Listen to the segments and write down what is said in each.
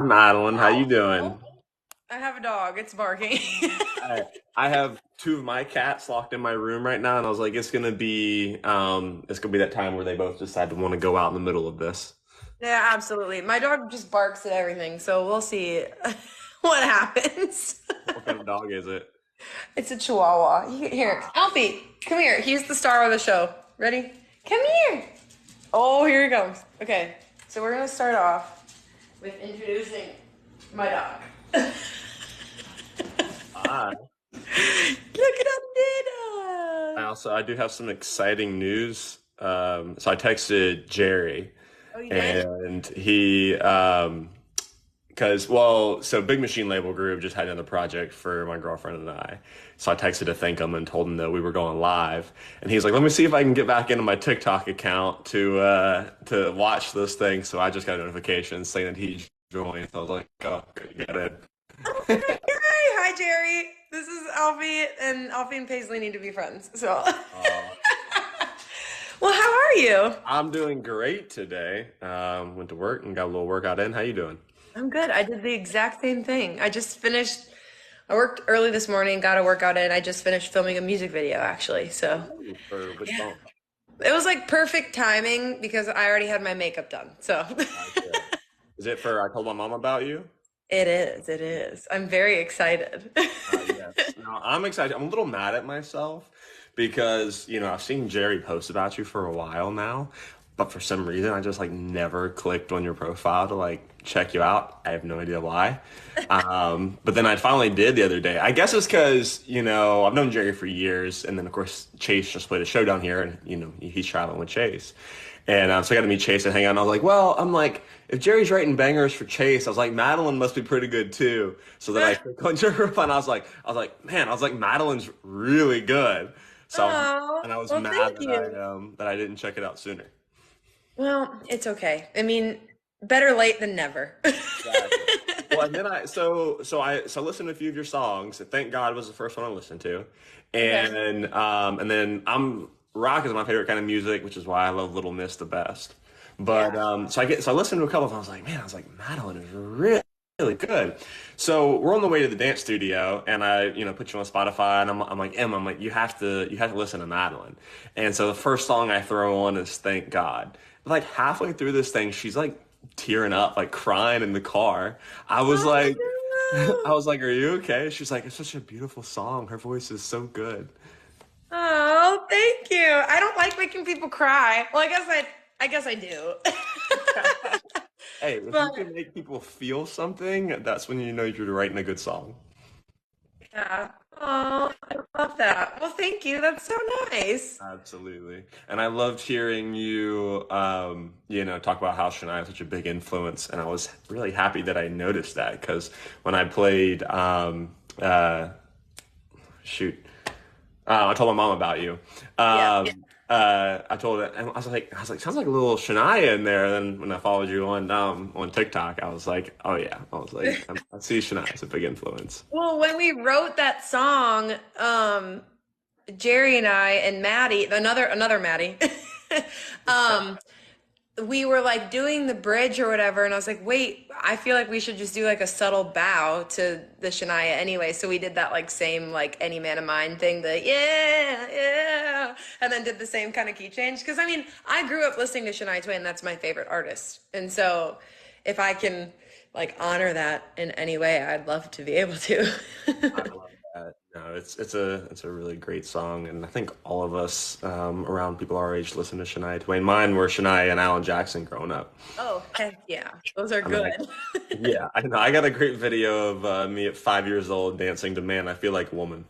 Madeline, how you doing? Oh, I have a dog. It's barking. I I have two of my cats locked in my room right now, and I was like, it's gonna be that time where they both decide to want to go out in the middle of this. Yeah, absolutely. My dog just barks at everything, so we'll see what happens. What kind of dog is it? It's a Chihuahua. Here, Alfie, come here. He's the star of the show. Ready? Come here. Oh, here he comes. Okay, so we're gonna start off with introducing my dog. Ah, Look at I Data. also I do have some exciting news. So I texted Jerry, Oh, you did? and so Big Machine Label Group just had another project for my girlfriend and I. So I texted to thank him and told him that we were going live. And he's like, "Let me see if I can get back into my TikTok account to watch this thing." So I just got a notification saying that he joined. So I was like, "Oh, good, you got it." Oh my God. Hi, Jerry. This is Alfie, and Alfie and Paisley need to be friends. So, Uh, well, how are you? I'm doing great today. Went to work and got a little workout in. How you doing? I'm good. I did the exact same thing. I worked early this morning, got a workout in. I just finished filming a music video, actually. So, Ooh, for which yeah. song? It was like perfect timing because I already had my makeup done. So, Gotcha. Is it for I told my mom about you? it is. It is. I'm very excited. Yes. Now, I'm excited. I'm a little mad at myself because, I've seen Jerry post about you for a while now, but for some reason I just like never clicked on your profile to like check you out. I have no idea why. But then I finally did the other day. I guess it's because, I've known Jerry for years, and then of course Chase just played a show down here, and he's traveling with Chase. And so I got to meet Chase and hang out. And I was like, well, if Jerry's writing bangers for Chase, I was like, Madeline must be pretty good too. So then I clicked on your profile, and man, Madeline's really good. Oh, And I was well, mad thank that you. I didn't check it out sooner. Well, it's okay. I mean, better late than never. Exactly. Well, and then I listened to a few of your songs. Thank God was the first one I listened to, Okay. and then rock is my favorite kind of music, which is why I love Little Miss the best. But Yeah. so I listened to a couple of them. I was like, Madeline is really good. So we're on the way to the dance studio, and I put you on Spotify, and I'm like, I'm like, you have to listen to Madeline. And so the first song I throw on is Thank God. Like halfway through this thing, she's like tearing up, like crying in the car. I was like, I Oh, was like, "Are you okay?" She's like, "It's such a beautiful song. Her voice is so good." oh, thank you. I don't like making people cry. Well, I guess I do. Hey, if you But can make people feel something, that's when you know you're writing a good song. yeah. Oh, I love that. Well, thank you. That's so nice. Absolutely. And I loved hearing you, talk about how Shania is such a big influence. And I was really happy that I noticed that because when I played, shoot, I told my mom about you. Yeah. I told her, and I was like, sounds like a little Shania in there. And then when I followed you on TikTok, I was like, oh yeah, I was like, I see Shania as a big influence. Well, when we wrote that song, Jerry and I and Maddie, another Maddie, um, we were like doing the bridge or whatever, and I was like, wait, I feel like we should just do like a subtle bow to the Shania anyway. So we did that like same like Any Man of Mine thing, the yeah, yeah, and then did the same kind of key change. Because I mean, I grew up listening to Shania Twain. That's my favorite artist, and so if I can like honor that in any way, I'd love to be able to. I love that. No, it's a really great song, and I think all of us around people our age listen to Shania Twain. Mine were Shania and Alan Jackson growing up. Oh, heck yeah. Those are I mean, good. yeah, I know. I got a great video of me at 5 years old dancing to "Man, I Feel Like a Woman."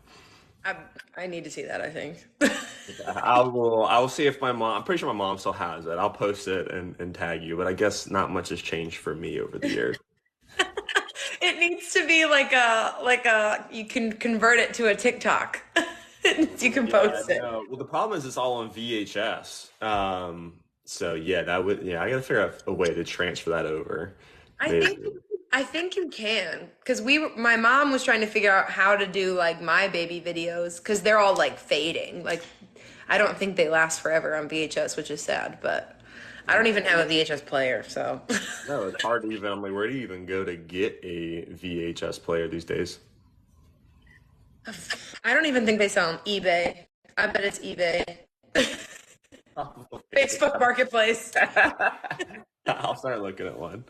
I, I need to see that, I think. I will see if my mom. I'm pretty sure my mom still has it. I'll post it and tag you, but I guess not much has changed for me over the years. It needs to be like a you can convert it to a TikTok. You can Yeah, post it. no. Well, the problem is it's all on VHS. So yeah, I gotta figure out a way to transfer that over. I Maybe. think I think you can because my mom was trying to figure out how to do like my baby videos because they're all like fading. Like I don't think they last forever on VHS, which is sad, but I don't even have a VHS player, so No, it's hard to even. I'm like, where do you even go to get a VHS player these days? I don't even think they sell on eBay. I bet it's eBay. Probably. Facebook Marketplace. I'll start looking at one.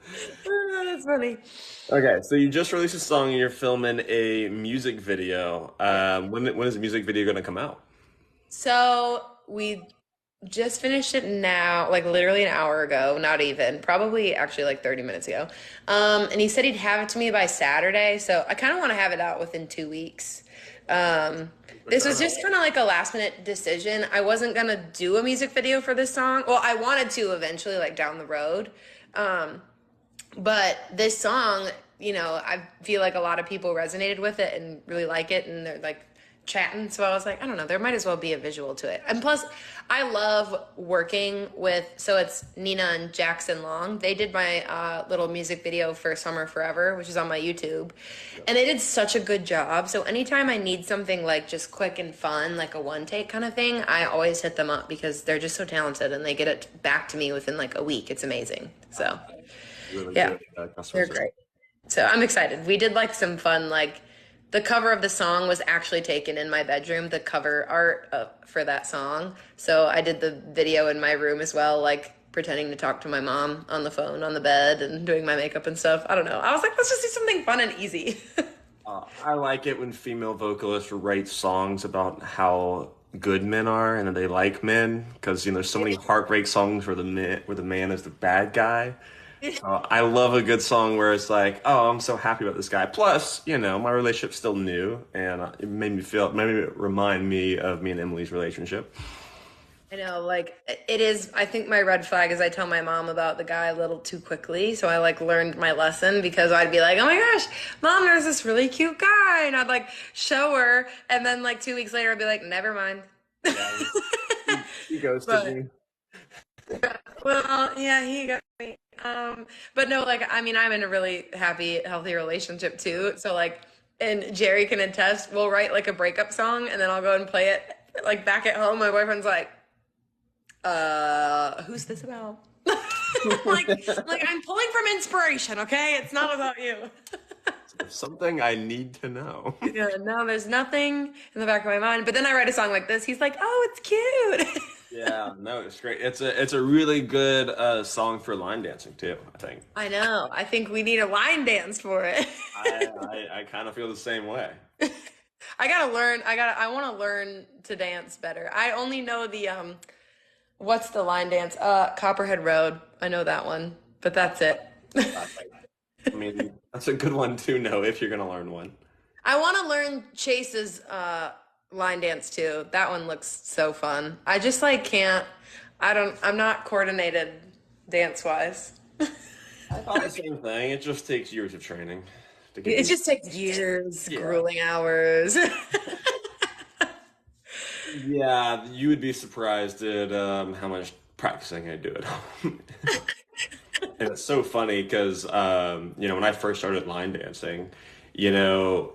That's funny. Okay, so you just released a song and you're filming a music video. When is the music video going to come out? So we just finished it now, like literally an hour ago, not even, probably actually like 30 minutes ago. And he said he'd have it to me by Saturday, so I kind of want to have it out within 2 weeks. This was just kind of like a last minute decision. I wasn't gonna do a music video for this song. Well, I wanted to eventually, like down the road. But this song, I feel like a lot of people resonated with it and really like it, and they're like chatting. So I was like, I don't know, there might as well be a visual to it. And plus, I love working with, so it's Nina and Jackson Long. They did my little music video for Summer Forever, which is on my YouTube. And they did such a good job. So anytime I need something like just quick and fun, like a one take kind of thing, I always hit them up because they're just so talented and they get it back to me within like a week. It's amazing. So Really yeah, good customer they're service. great. So I'm excited. We did like some fun, like the cover of the song was actually taken in my bedroom, the cover art for that song. So I did the video in my room as well, like pretending to talk to my mom on the phone on the bed and doing my makeup and stuff. I don't know. I was like, let's just do something fun and easy. I like it when female vocalists write songs about how good men are and that they like men because there's so many heartbreak songs where the man is the bad guy. I love a good song where it's like, oh, I'm so happy about this guy. Plus, my relationship's still new, and it made it remind me of me and Emily's relationship. I know, like it is. I think my red flag is I tell my mom about the guy a little too quickly. So I like learned my lesson because I'd be like, oh my gosh, mom, there's this really cute guy. And I'd like show her. And then like 2 weeks later, I'd be like, never mind. Yeah, he ghosted But me. well, yeah, he got me. But no, like I mean, I'm in a really happy, healthy relationship too. So like, and Jerry can attest. We'll write like a breakup song, and then I'll go and play it like back at home. My boyfriend's like, who's this about? like I'm pulling from inspiration, okay? It's not about you. Something I need to know. Yeah, no, there's nothing in the back of my mind. But then I write a song like this. He's like, oh, it's cute. Yeah, no, it's great. It's a really good song for line dancing too, I think. I know. I think we need a line dance for it. I kind of feel the same way. I gotta learn. I want to learn to dance better. I only know the what's the line dance? Copperhead Road. I know that one, but that's it. I mean, that's a good one to know if you're gonna learn one. I want to learn Chase's line dance too. That one looks so fun. I just like can't. I'm not coordinated dance wise. I thought the same thing. It just takes years of training to get It these. just takes years, Yeah. grueling hours. Yeah, you would be surprised at how much practicing I do at home. And it's so funny because, when I first started line dancing,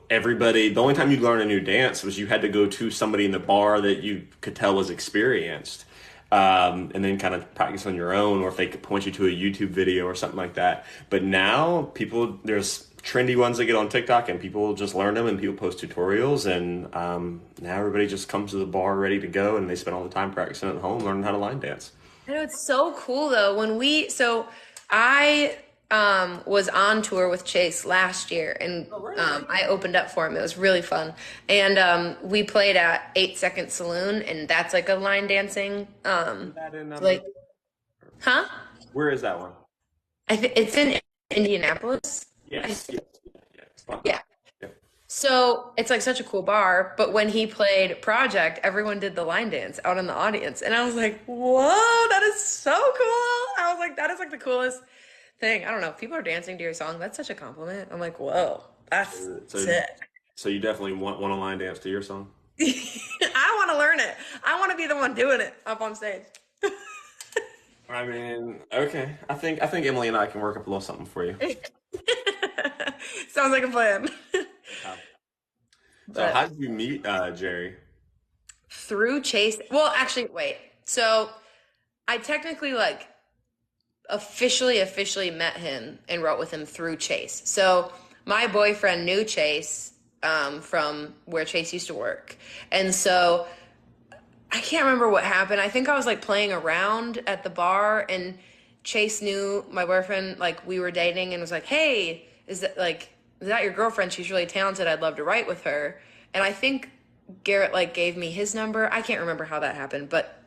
everybody, the only time you'd learn a new dance was you had to go to somebody in the bar that you could tell was experienced, and then kind of practice on your own, or if they could point you to a YouTube video or something like that. But now there's trendy ones that get on TikTok and people just learn them and people post tutorials, and now everybody just comes to the bar ready to go and they spend all the time practicing at home learning how to line dance. I know it's so cool though. So I was on tour with Chase last year, and I opened up for him. It was really fun, and we played at 8 Second Saloon, and that's like a line dancing. That in, Like, huh? where is that one? It's in Indianapolis. Yes, yes, yeah, it's fun. Yeah. Yeah. So it's like such a cool bar, but when he played Project, everyone did the line dance out in the audience. And I was like, whoa, that is so cool. I was like, that is like the coolest thing. I don't know. If people are dancing to your song, that's such a compliment. I'm like, whoa, that's So, sick. so you definitely want a line dance to your song? I want to learn it. I want to be the one doing it up on stage. I mean, okay. I think Emily and I can work up a little something for you. Sounds like a plan. So how did you meet Jerry? Through Chase. Well, actually, wait. So I technically like officially met him and wrote with him through Chase. So my boyfriend knew Chase from where Chase used to work. And so I can't remember what happened. I think I was like playing around at the bar and Chase knew my boyfriend, like we were dating and was like, hey, is that your girlfriend? She's really talented. I'd love to write with her. And I think Garrett like gave me his number. I can't remember how that happened, but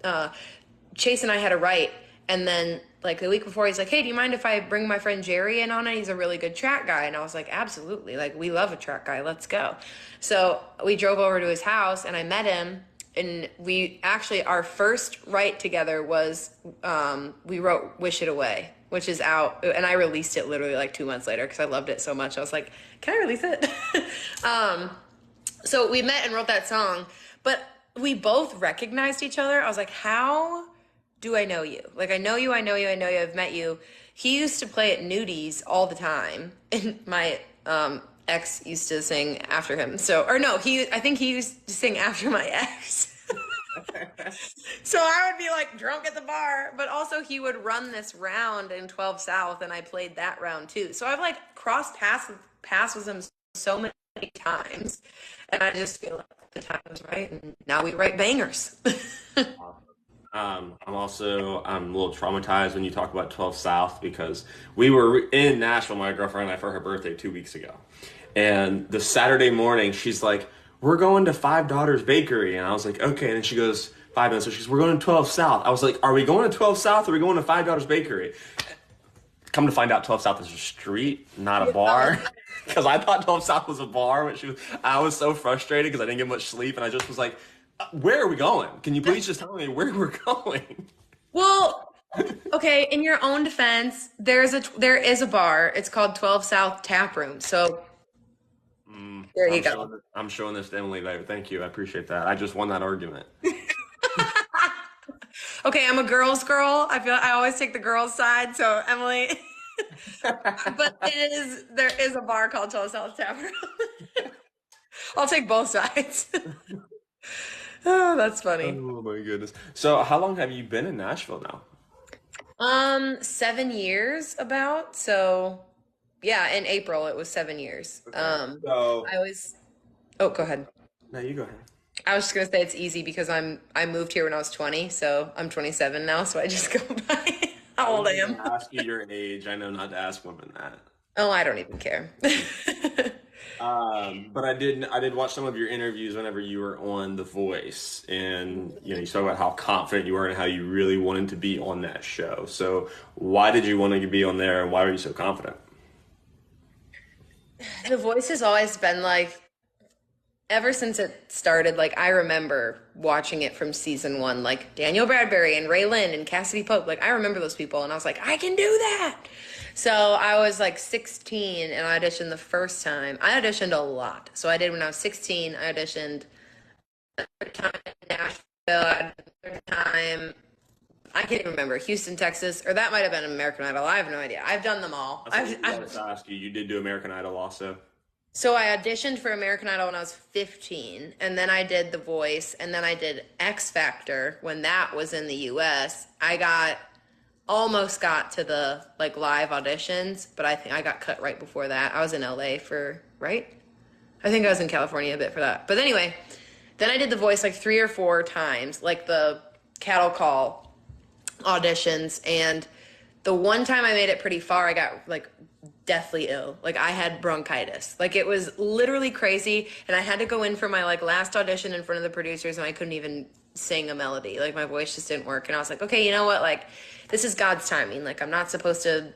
Chase and I had a write. And then like the week before, he's like, hey, do you mind if I bring my friend Jerry in on it? He's a really good track guy. And I was like, absolutely. Like, we love a track guy. Let's go. So we drove over to his house and I met him. And we actually, our first write together was, we wrote Wish It Away, which is out. And I released it literally like 2 months later because I loved it so much. I was like, can I release it? So we met and wrote that song. But we both recognized each other. I was like, how do I know you? Like, I know you, I've met you. He used to play at nudies all the time. And my ex used to sing after him. So, or no, I think he used to sing after my ex. So I would be like drunk at the bar, but also he would run this round in 12 South and I played that round too. So I've like crossed paths with him so many times. And I just feel like the time was right. And now we write bangers. I'm a little traumatized when you talk about 12 South because we were in Nashville, my girlfriend and I, for her birthday 2 weeks ago. And the Saturday morning, she's like, we're going to Five Daughters Bakery. And I was like, okay. And then she goes, 5 minutes. So she goes, we're going to 12 South. I was like, are we going to 12 South or are we going to Five Daughters Bakery? Come to find out 12 South is a street, not a bar. Because I thought 12 South was a bar. But I was so frustrated because I didn't get much sleep. And I just was like, where are we going? Can you please just tell me where we're going? Well, okay, in your own defense, there is a bar. It's called 12 South Tap Room. So there you go. I'm showing this to Emily later. Thank you. I appreciate that. I just won that argument. Okay, I'm a girl's girl. I always take the girls' side. So Emily, but there is a bar called 12 South Tap Room. I'll take both sides. Oh, that's funny. Oh my goodness. So how long have you been in Nashville now? 7 years about. So yeah, in April it was 7 years. Okay. So Oh, go ahead. no, you go ahead. I was just gonna say it's easy because I moved here when I was 20, so I'm 27 now, so I just go by how old I am. Ask you your age. I know not to ask women that. Oh, I don't even care. But I did watch some of your interviews whenever you were on The Voice, and you talk about how confident you were and how you really wanted to be on that show. So why did you want to be on there, and why were you so confident? The Voice has always been like, ever since it started, like I remember watching it from season 1, like Daniel Bradbury and Ray Lynn and Cassidy Pope. Like I remember those people, and I was like, I can do that. So I was like 16 and I auditioned the first time. I auditioned a lot. So I did when I was 16. I auditioned a third time in Nashville. A third time, I can't even remember, Houston, Texas, or that might have been American Idol. I have no idea. I've done them all. I wanted to ask you. You did do American Idol also. So I auditioned for American Idol when I was 15, and then I did The Voice, and then I did X Factor when that was in the US. Almost got to the like live auditions, but I think I got cut right before that. I was in LA right? I think I was in California a bit for that. But anyway, then I did The Voice like 3 or 4 times, like the cattle call auditions, and the one time I made it pretty far, I got like deathly ill. Like I had bronchitis. Like it was literally crazy, and I had to go in for my like last audition in front of the producers, and I couldn't even sing a melody. Like my voice just didn't work, and I was like, okay, you know what, like this is God's timing. Like I'm not supposed to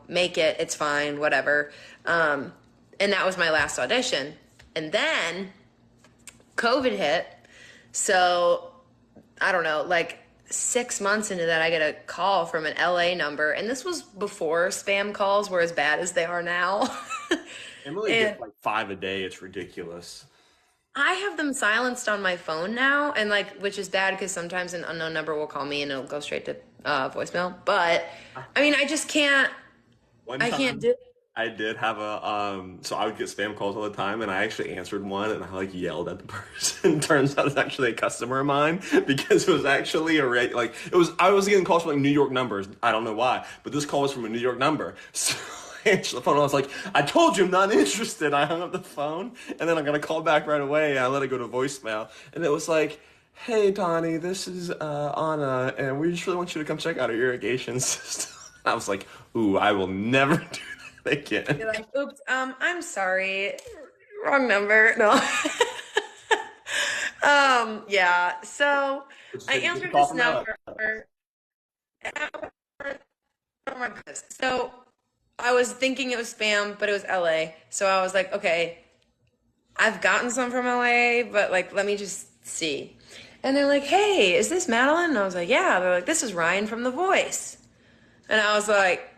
make it. It's fine, whatever. And that was my last audition, and then COVID hit. So I don't know, like 6 months into that, I get a call from an LA number, and this was before spam calls were as bad as they are now. Emily gets like 5 a day. It's ridiculous. I have them silenced on my phone now, and like, which is bad because sometimes an unknown number will call me and it'll go straight to voicemail. But I mean, I just can't. I can't do. I did have a so I would get spam calls all the time and I actually answered one and I like yelled at the person. Turns out it's actually a customer of mine because it was actually a like it was I was getting calls from like New York numbers. I don't know why, but this call was from a New York number. So I answered the phone and I was like, I told you I'm not interested. I hung up the phone and then I got a call back right away and I let it go to voicemail and it was like, hey Donnie, this is Anna and we just really want you to come check out our irrigation system. I was like, ooh, I will never do they can. You're like, oops, I'm sorry, wrong number. No. Yeah. So It's I good to answered call this from LA. number. Oh my goodness. So I was thinking it was spam, but it was LA. So I was like, okay, I've gotten some from LA, but like, let me just see. And they're like, hey, is this Madeline? And I was like, yeah. They're like, this is Ryan from The Voice. And I was like,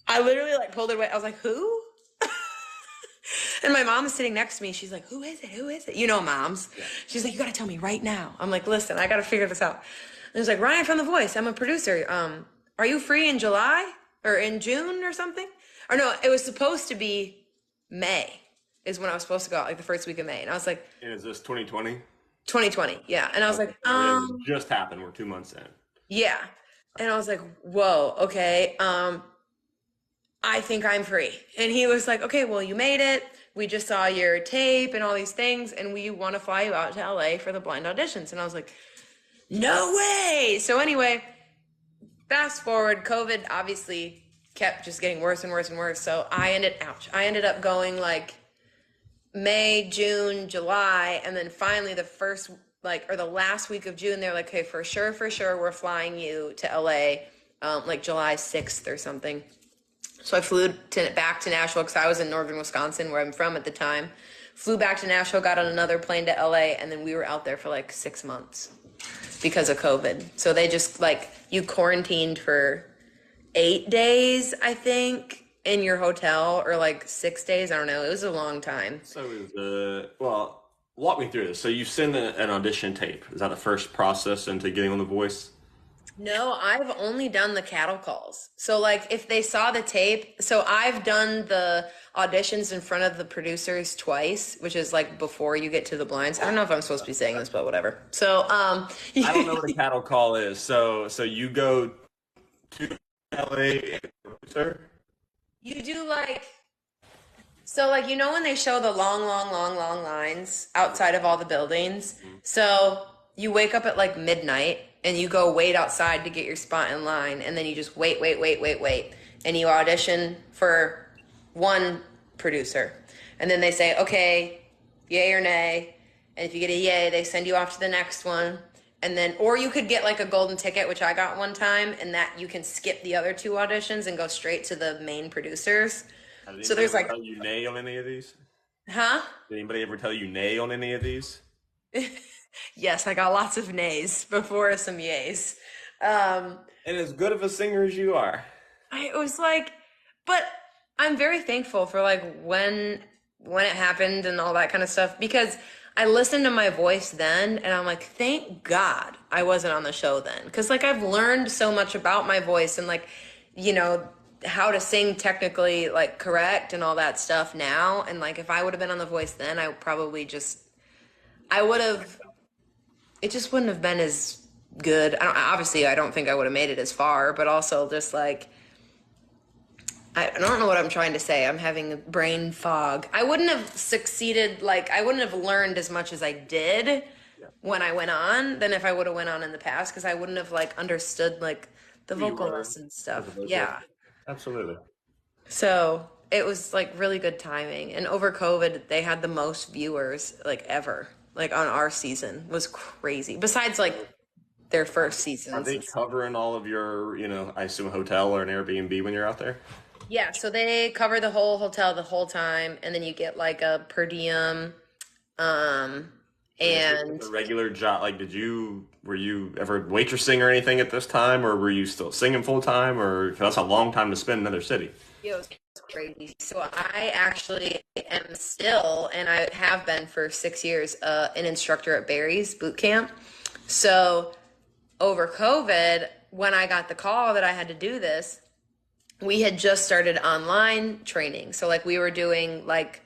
I literally like pulled it away. I was like, who? And my mom is sitting next to me. She's like, who is it? Who is it? You know, moms. Yeah. She's like, you got to tell me right now. I'm like, listen, I got to figure this out. And it's like, Ryan from The Voice. I'm a producer. Are you free in July or in June or something? Or no, it was supposed to be May is when I was supposed to go out, like the first week of May. And I was like, And is this 2020? 2020. Yeah. And I was Okay. like, So it just happened. We're 2 months in. yeah. And I was like, whoa, okay. I think I'm free. And he was like, okay, well, you made it. We just saw your tape and all these things, and we want to fly you out to LA for the blind auditions. And I was like, no way. So anyway, fast forward, COVID obviously kept just getting worse and worse and worse. So I ended up going like May, June, July, and then finally the first like or the last week of June, they're like, okay, for sure, we're flying you to LA, like July 6th or something. So I flew back to Nashville because I was in northern Wisconsin, where I'm from at the time. Flew back to Nashville, got on another plane to LA, and then we were out there for like 6 months because of COVID. So they just like you quarantined for 8 days, I think, in your hotel, or like 6 days. I don't know. It was a long time. So is well, walk me through this. So you send an audition tape. Is that the first process into getting on The Voice? No, I've only done the cattle calls. So like if they saw the tape, so I've done the auditions in front of the producers twice, which is like before you get to the blinds. I don't know if I'm supposed to be saying this, but whatever. So I don't know what a cattle call is. So you go to LA, sir. you do like so like you know when they show the long lines outside of all the buildings. So you wake up at like midnight and you go wait outside to get your spot in line, and then you just wait, and you audition for one producer, and then they say, okay, yay or nay, and if you get a yay, they send you off to the next one, and then or you could get like a golden ticket, which I got one time, and that you can skip the other two auditions and go straight to the main producers. Did So anybody there's ever like, tell you nay on any of these? huh? Did anybody ever tell you nay on any of these? Yes, I got lots of nays before some yays. Um, And as good of a singer as you are. I was like, but I'm very thankful for like when it happened and all that kind of stuff, because I listened to my voice then and I'm like, thank God I wasn't on the show then, because like I've learned so much about my voice and like you know how to sing technically like correct and all that stuff now, and like if I would have been on The Voice then, I would have, it just wouldn't have been as good. I don't think I would have made it as far, but also just like I don't know what I'm trying to say. I'm having a brain fog. I wouldn't have succeeded, like I wouldn't have learned as much as I did Yeah. when I went on than if I would have went on in the past, because I wouldn't have like understood like the Who you vocalists were and as a stuff. vocalist. Yeah. Absolutely. So it was like really good timing. And over COVID, they had the most viewers like ever. Like on our season was crazy. Besides like their first Are seasons. they covering all of your, I assume, hotel or an Airbnb when you're out there? Yeah, so they cover the whole hotel the whole time, and then you get like a per diem. Um, So this is and a regular job. Like, were you ever waitressing or anything at this time, or were you still singing full time? Or 'cause that's a long time to spend in another city. it was crazy. So I actually am still, and I have been for 6 years, an instructor at Barry's boot camp. So over COVID, when I got the call that I had to do this, we had just started online training. So like we were doing like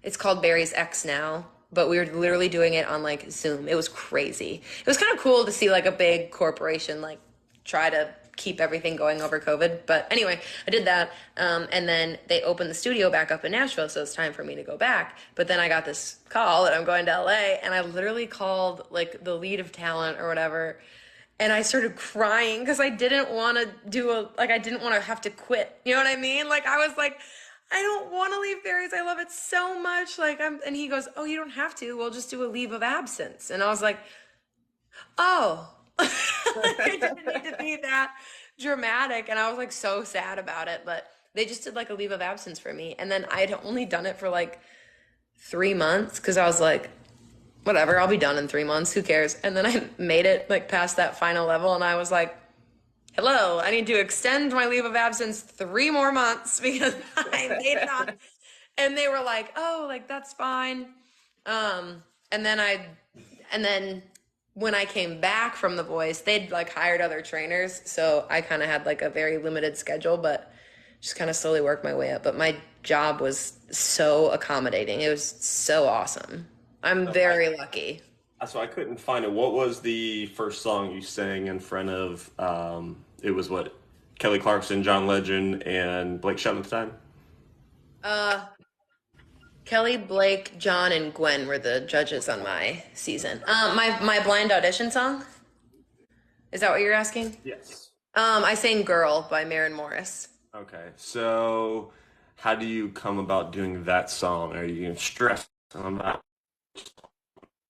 it's called Barry's X now, but we were literally doing it on like Zoom. It was crazy. It was kind of cool to see like a big corporation like try to keep everything going over COVID. But anyway, I did that. And then they opened the studio back up in Nashville, so it's time for me to go back. But then I got this call that I'm going to LA, and I literally called like the lead of talent or whatever. And I started crying because I didn't want to I didn't want to have to quit. You know what I mean? Like, I was like, I don't want to leave Barry's. I love it so much. And he goes, oh, you don't have to. We'll just do a leave of absence. And I was like, oh, I didn't need to be that dramatic. And I was like so sad about it. But they just did like a leave of absence for me. And then I had only done it for like 3 months because I was like, whatever, I'll be done in 3 months. Who cares? And then I made it like past that final level. And I was like, hello, I need to extend my leave of absence 3 more months because I made it on. And they were like, oh, like that's fine. And then when I came back from The Voice, they'd like hired other trainers. So I kind of had like a very limited schedule, but just kind of slowly worked my way up. But my job was so accommodating. It was so awesome. I'm very lucky. So I couldn't find it. What was the first song you sang in front of? It was what, Kelly Clarkson, John Legend, and Blake Shelton at the time. Kelly, Blake, John, and Gwen were the judges on my season. My blind audition song. Is that what you're asking? Yes. I sang "Girl" by Maren Morris. Okay, so how do you come about doing that song? Are you stressed about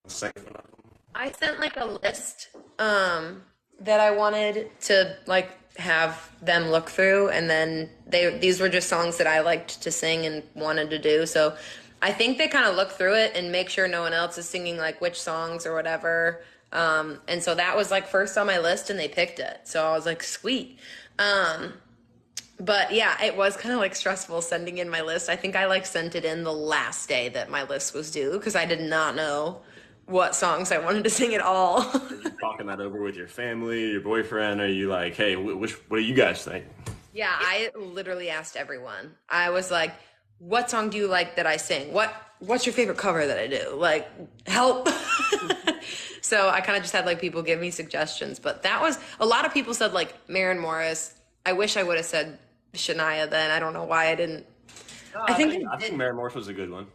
singing? I sent like a list that I wanted to like have them look through, and then these were just songs that I liked to sing and wanted to do. So I think they kind of look through it and make sure no one else is singing like which songs or whatever. And so that was like first on my list, and they picked it. So I was like, sweet. But yeah, it was kind of like stressful sending in my list. I think I like sent it in the last day that my list was due because I did not know what songs I wanted to sing at all. Are you talking that over with your family, your boyfriend? Are you like, hey, what do you guys think? Yeah, I literally asked everyone. I was like, what song do you like that I sing? What's your favorite cover that I do? Like, help. So I kind of just had like people give me suggestions, but that was a lot of people said like Maren Morris. I wish I would have said Shania then. I don't know why I didn't. I think Maren Morris was a good one.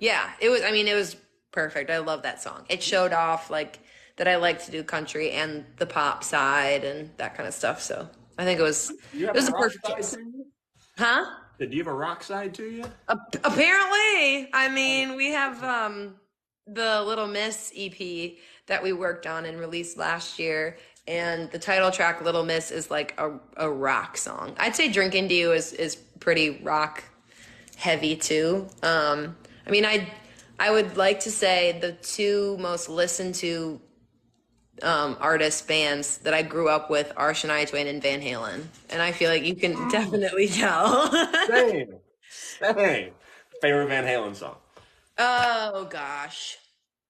Yeah, it was. I mean, it was perfect. I love that song. It showed off like that I like to do country and the pop side and that kind of stuff. So I think it was a perfect choice. Huh? Did you have a rock side to you? Apparently. I mean, we have the Little Miss EP that we worked on and released last year. And the title track, Little Miss, is like a rock song. I'd say Drinking to You is pretty rock heavy too. I mean, I would like to say the two most listened to artists, bands that I grew up with are Shania Twain and Van Halen. And I feel like you can definitely tell. Same. Favorite Van Halen song? Oh, gosh.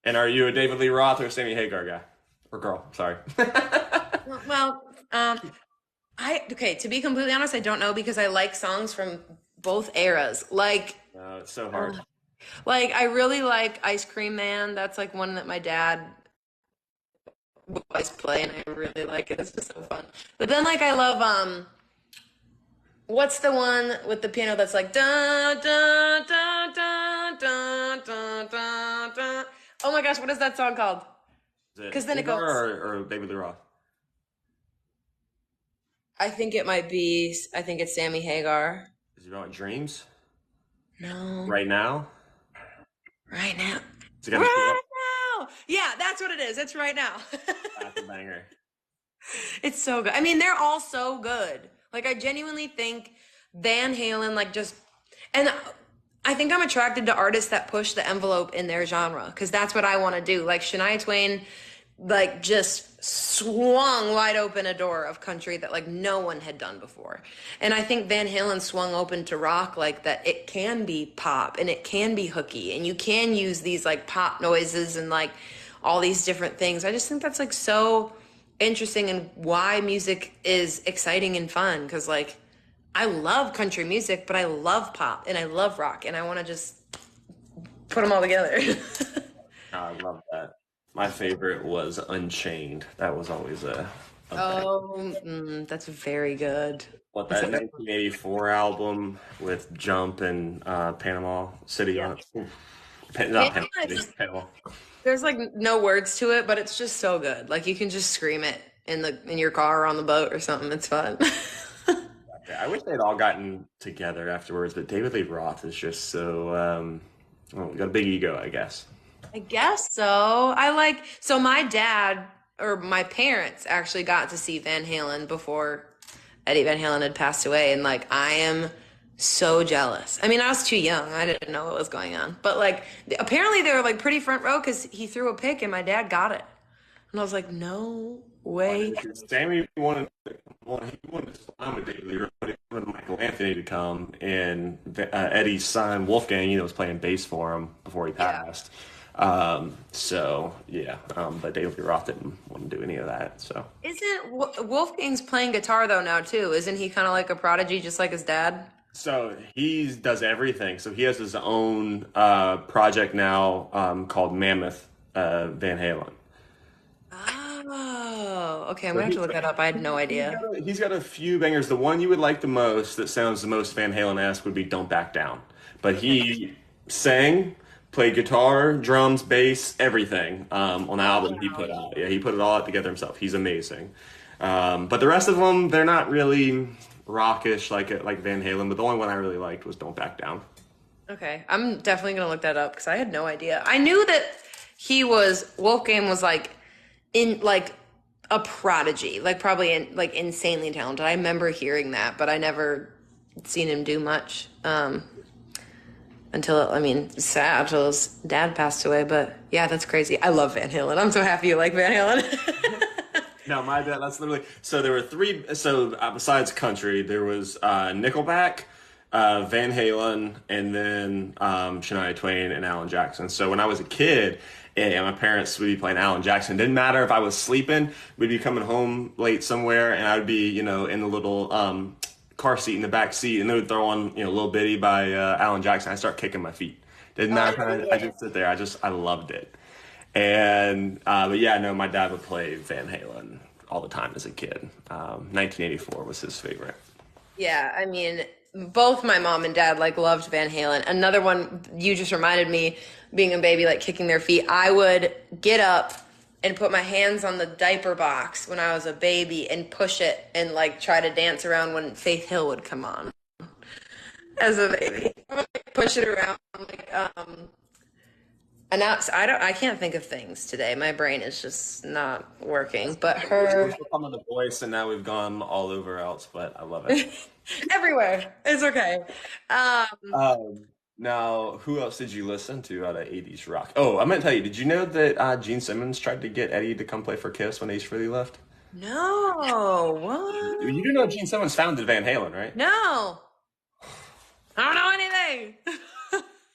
And are you a David Lee Roth or a Sammy Hagar guy? Or girl, sorry. Well, okay, to be completely honest, I don't know because I like songs from both eras. Like, it's so hard. Like, I really like Ice Cream Man. That's like one that my dad would always play, and I really like it. It's just so fun. But then, like, I love what's the one with the piano that's like da da da da da da da da? Oh my gosh, what is that song called? Because then it goes. Or David Lee Roth. I think it might be. I think it's Sammy Hagar. Is it about dreams? No. Right now. Right now. Right now. Yeah, that's what it is. It's Right Now. That's a banger. It's so good. I mean, they're all so good. Like, I genuinely think Van Halen, like, just, and I think I'm attracted to artists that push the envelope in their genre because that's what I want to do. Like, Shania Twain, like, just swung wide open a door of country that, like, no one had done before. And I think Van Halen swung open to rock, like, that it can be pop and it can be hooky and you can use these, like, pop noises and, like, all these different things. I just think that's, like, so interesting and why music is exciting and fun because, like, I love country music, but I love pop and I love rock, and I want to just put them all together. I love that. My favorite was Unchained. That was always a bang. Oh, that's very good. What, Is that that? 1984 album with Jump and Panama City Yeah. on it? Oof. Not Panama Panama is City, just, Panama. there's like no words to it, but it's just so good. Like you can just scream it in your car or on the boat or something. It's fun. Yeah, I wish they'd all gotten together afterwards, but David Lee Roth is just so well, got a big ego, I guess. I guess so. So my dad or my parents actually got to see Van Halen before Eddie Van Halen had passed away. And like, I am so jealous. I mean, I was too young. I didn't know what was going on. But like, apparently they were like pretty front row because he threw a pick and my dad got it. And I was like, no way. Sammy wanted to sign with David Lee Roth, but he wanted Michael Anthony to come, and Eddie's son Wolfgang, was playing bass for him before he Yeah. passed. So yeah, but David Lee Roth didn't want to do any of that. So Wolfgang's playing guitar though now too? Isn't he kind of like a prodigy just like his dad? he does everything. So he has his own project now called Mammoth Van Halen. Oh, okay. I'm So gonna have to look that up. I had no idea. he's got a few bangers. The one you would like the most, that sounds the most Van Halen-esque, would be "Don't Back Down." But Okay. he sang, played guitar, drums, bass, everything on the album he put Wow. out. Yeah, he put it all out together himself. He's amazing. But the rest of them, they're not really rockish like Van Halen. But the only one I really liked was "Don't Back Down." Okay, I'm definitely gonna look that up because I had no idea. I knew that Wolfgang was like in like a prodigy, like probably like insanely talented. I remember hearing that, but I never seen him do much until I mean, sad until his dad passed away. But yeah, that's crazy. I love Van Halen. I'm so happy you like Van Halen. No, my bad. That's literally so. There were three. So besides country, there was Nickelback, Van Halen, and then Shania Twain and Alan Jackson. So when I was a kid, and my parents would be playing Alan Jackson. Didn't matter if I was sleeping. We'd be coming home late somewhere, and I would be, in the little car seat in the back seat, and they would throw on, Little Bitty by Alan Jackson. I start kicking my feet. Didn't matter. I just sit there. I loved it. And but yeah, no, my dad would play Van Halen all the time as a kid. 1984 was his favorite. Yeah, I mean, both my mom and dad like loved Van Halen. Another one you just reminded me, being a baby, like kicking their feet. I would get up and put my hands on the diaper box when I was a baby and push it and like try to dance around when Faith Hill would come on as a baby. I would like, push it around like and now I can't think of things today. My brain is just not working. But We're her still on the voice, and now we've gone all over else, but I love it. everywhere. It's okay. Um, Now, who else did you listen to out of 80s rock? Oh, I meant to tell you, did you know that Gene Simmons tried to get Eddie to come play for Kiss when Ace Frehley left? no, You what? do know Gene Simmons founded Van Halen, right? No, I don't know anything.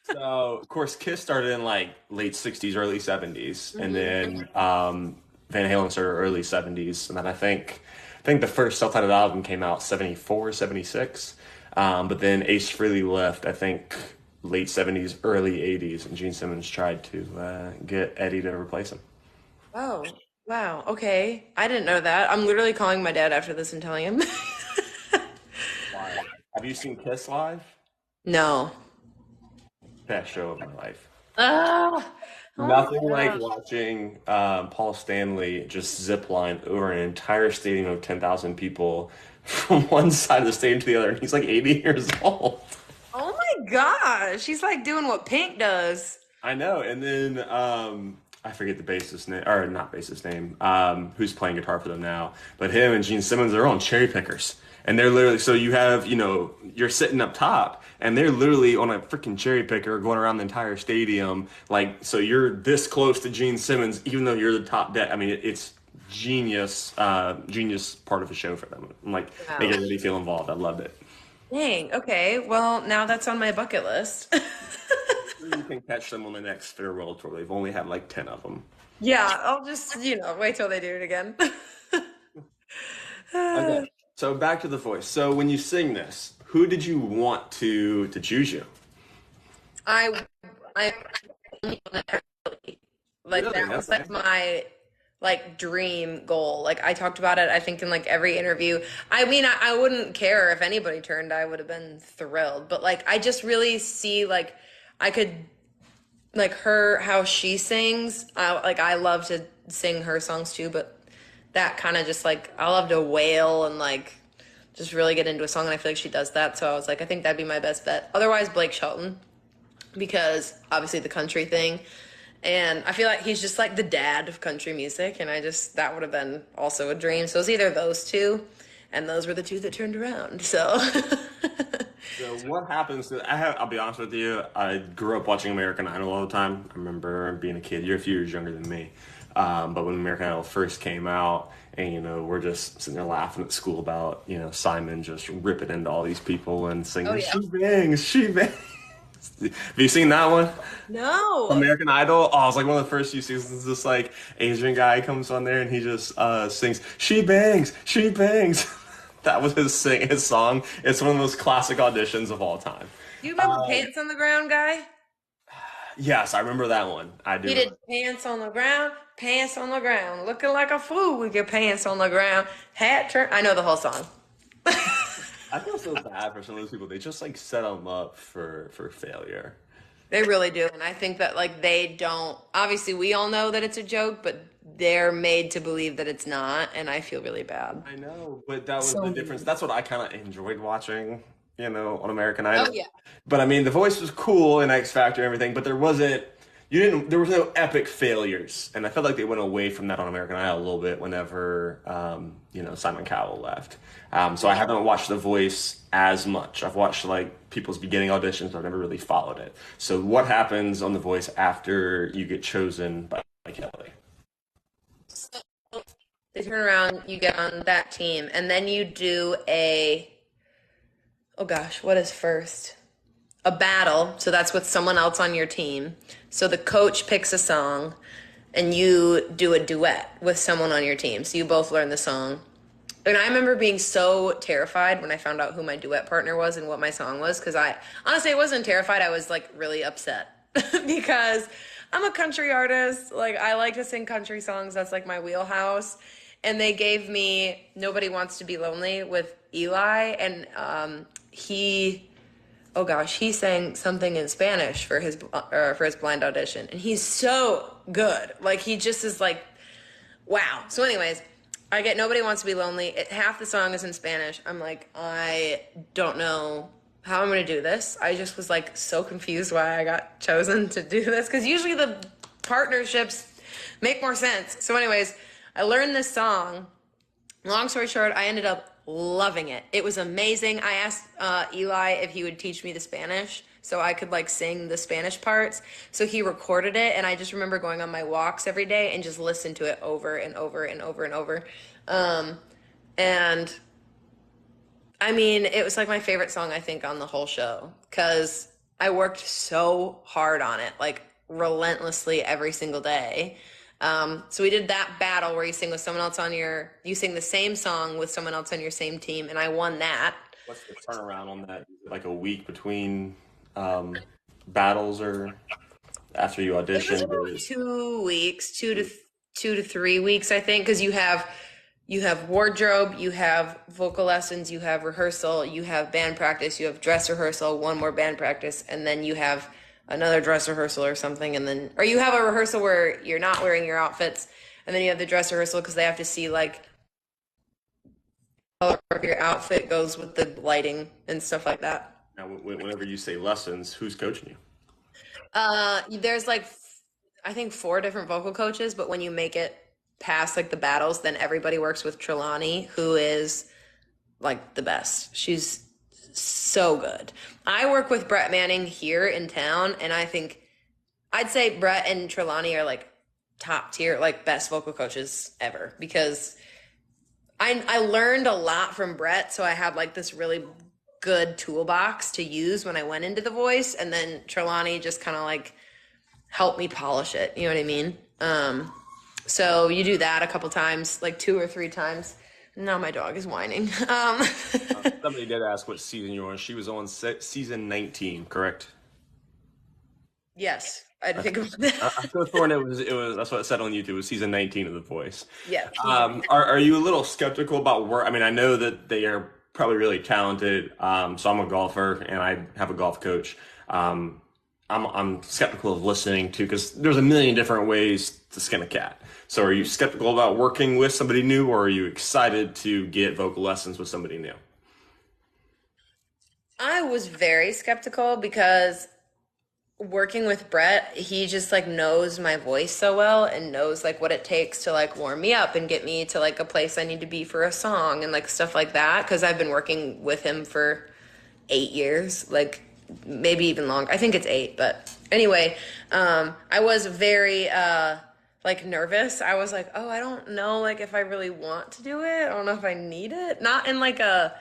So, of course, Kiss started in like late 60s, early 70s, and Mhm. then Van Halen started early 70s, and then I think the first self-titled album came out 74, 76. But then Ace Frehley left, I think late 70s, early 80s, and Gene Simmons tried to get Eddie to replace him. Oh, wow. Okay. I didn't know that. I'm literally calling my dad after this and telling him. Wild. Have you seen Kiss live? No. Best show of my life. Ah, oh my Nothing like gosh. watching Paul Stanley just zip line over an entire stadium of 10,000 people from one side of the stadium to the other, and he's like 80 years old. Oh my gosh. She's like doing what Pink does. I know. And then I forget the bassist name, or not bassist name, who's playing guitar for them now. But him and Gene Simmons are on cherry pickers. And they're literally, so you have, you're sitting up top, and they're literally on a freaking cherry picker going around the entire stadium. Like, so you're this close to Gene Simmons, even though you're the top deck. I mean, it's genius, genius part of the show for them. I'm like, make Wow. everybody feel involved. I loved it. Dang. Okay. Well, now that's on my bucket list. You can catch them on the next farewell tour. They've only had like 10 of them. Yeah, I'll just, wait till they do it again. Okay. So back to the voice. So when you sing this, who did you want to choose you? I I like Really? that was like Okay. my like dream goal. Like I talked about it, I think in like every interview. I mean, I wouldn't care if anybody turned. I would have been thrilled. But like I just really see like I could like her how she sings. I love to sing her songs too, but that kind of just like I love to wail and like just really get into a song, and I feel like she does that. So I was like, I think that'd be my best bet. Otherwise, Blake Shelton, because obviously the country thing. And I feel like he's just like the dad of country music, and I just that would have been also a dream. So it was either those two, and those were the two that turned around. So So what happens I'll be honest with you, I grew up watching American Idol all the time. I remember being a kid. You're a few years younger than me. But when American Idol first came out, and we're just sitting there laughing at school about, Simon just ripping into all these people and oh singing, yeah, she bangs, she bangs. Have you seen that one? no, American Idol. Oh, it's like one of the first few seasons. This like Asian guy comes on there and he just sings "She Bangs, She Bangs." That was his song. It's one of the most classic auditions of all time. do you remember Pants on the Ground guy? Yes, I remember that one. I do. He did pants on the ground, looking like a fool with your pants on the ground, hat turn. I know the whole song. I feel so bad for some of those people. They just like set them up for failure. They really do. And I think that like they don't obviously we all know that it's a joke, but they're made to believe that it's not, and I feel really bad. I know, but that was So the difference. mean. That's what I kind of enjoyed watching, on American Oh Idol. yeah. But I mean, the voice was cool and X Factor and everything, but there was no epic failures. And I felt like they went away from that on American Idol a little bit whenever, Simon Cowell left. So I haven't watched The Voice as much. I've watched like people's beginning auditions, but I've never really followed it. So what happens on The Voice after you get chosen by Kelly? So they turn around, you get on that team, and then you do a oh gosh, what is first? A battle. So that's with someone else on your team. So the coach picks a song and you do a duet with someone on your team. So you both learn the song. And I remember being so terrified when I found out who my duet partner was and what my song was. Because I honestly, I wasn't terrified. I was like really upset because I'm a country artist. Like I like to sing country songs. That's like my wheelhouse. And they gave me Nobody Wants to Be Lonely with Eli. And oh gosh, he sang something in Spanish for his blind audition. And he's so good. Like he just is like, wow. So anyways, I get Nobody Wants to Be Lonely. Half the song is in Spanish. I'm like, I don't know how I'm going to do this. I just was like so confused why I got chosen to do this. Because usually the partnerships make more sense. So anyways, I learned this song. Long story short, I ended up loving it. It was amazing. I asked Eli if he would teach me the Spanish so I could like sing the Spanish parts. So he recorded it, and I just remember going on my walks every day and just listen to it over and over and over and over. And I mean, it was like my favorite song I think on the whole show because I worked so hard on it, like relentlessly every single day. So we did that battle where you sing with someone else you sing the same song with someone else on your same team, and I won that. What's the turnaround on that? Like a week between battles or after you It was auditioned? about 2 weeks, 2 to 3 weeks, I think, because you have wardrobe, you have vocal lessons, you have rehearsal, you have band practice, you have dress rehearsal, one more band practice, and then you have another dress rehearsal or something, or you have a rehearsal where you're not wearing your outfits, and then you have the dress rehearsal because they have to see like color of your outfit goes with the lighting and stuff like that. Now, whenever you say lessons, who's coaching you? There's like I think 4 different vocal coaches, but when you make it past like the battles, then everybody works with Trelawney, who is like the best. She's so good. I work with Brett Manning here in town, and I'd say Brett and Trelawney are like top tier, like best vocal coaches ever because I learned a lot from Brett, so I had like this really good toolbox to use when I went into The Voice, and then Trelawney just kind of like helped me polish it. You know what I mean? So you do that a couple times, like 2 or 3 times No, my dog is whining. Somebody did ask what season you were on. She was on season 19, correct? Yes, I had to Okay. think about that. I could have sworn it was that's what it said on YouTube. It was season 19 of The Voice. Yes. Are you a little skeptical about work? I mean, I know that they are probably really talented. So I'm a golfer and I have a golf coach. Um, I'm skeptical of listening to because there's a million different ways to skin a cat. So are you skeptical about working with somebody new, or are you excited to get vocal lessons with somebody new? I was very skeptical because working with Brett, he just like knows my voice so well and knows like what it takes to like warm me up and get me to like a place I need to be for a song and like stuff like that. Cause I've been working with him for 8 years, like maybe even longer. I think it's 8, but anyway, I was very like nervous. I was like, oh, I don't know like if I really want to do it. I don't know if I need it. Not in like a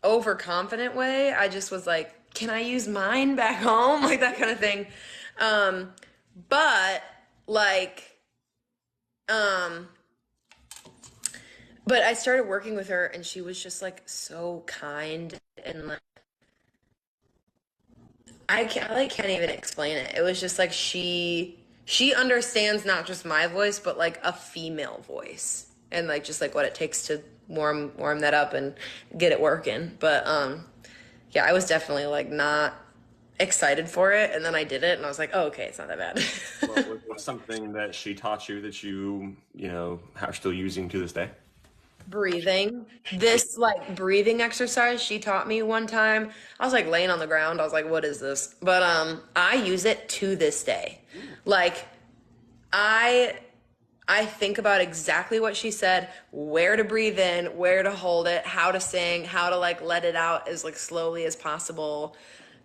overconfident way. I just was like, can I use mine back home? Like that kind of thing. Um, but like, um, but I started working with her and she was just like so kind and like I can't even explain it. It was just like she understands not just my voice, but like a female voice and like just like what it takes to warm that up and get it working. But yeah, I was definitely like not excited for it, and then I did it, and I was like, oh, okay, it's not that bad. Was something that she taught you that you are still using to this day? Breathing. This like breathing exercise she taught me one time. I was like laying on the ground. I was like, what is this? But I use it to this day. Like I I think about exactly what she said, where to breathe in, where to hold it, how to sing, how to like let it out as like slowly as possible.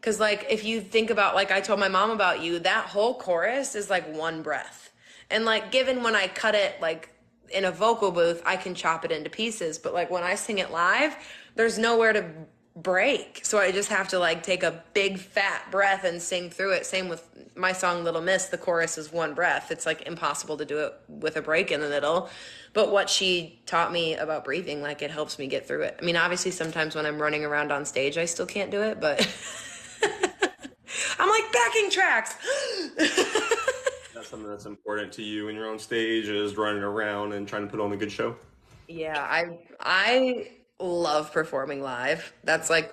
Cause like if you think about like I told my mom about you, that whole chorus is like one breath. And like given when I cut it like in a vocal booth, I can chop it into pieces. But like when I sing it live, there's nowhere to break. So I just have to like take a big fat breath and sing through it. Same with my song Little Miss, the chorus is one breath. It's like impossible to do it with a break in the middle. But what she taught me about breathing, like it helps me get through it. I mean, obviously sometimes when I'm running around on stage, I still can't do it, but I'm like backing tracks. That's something that's important to you in your own stage is running around and trying to put on a good show. Yeah, I love performing live. That's like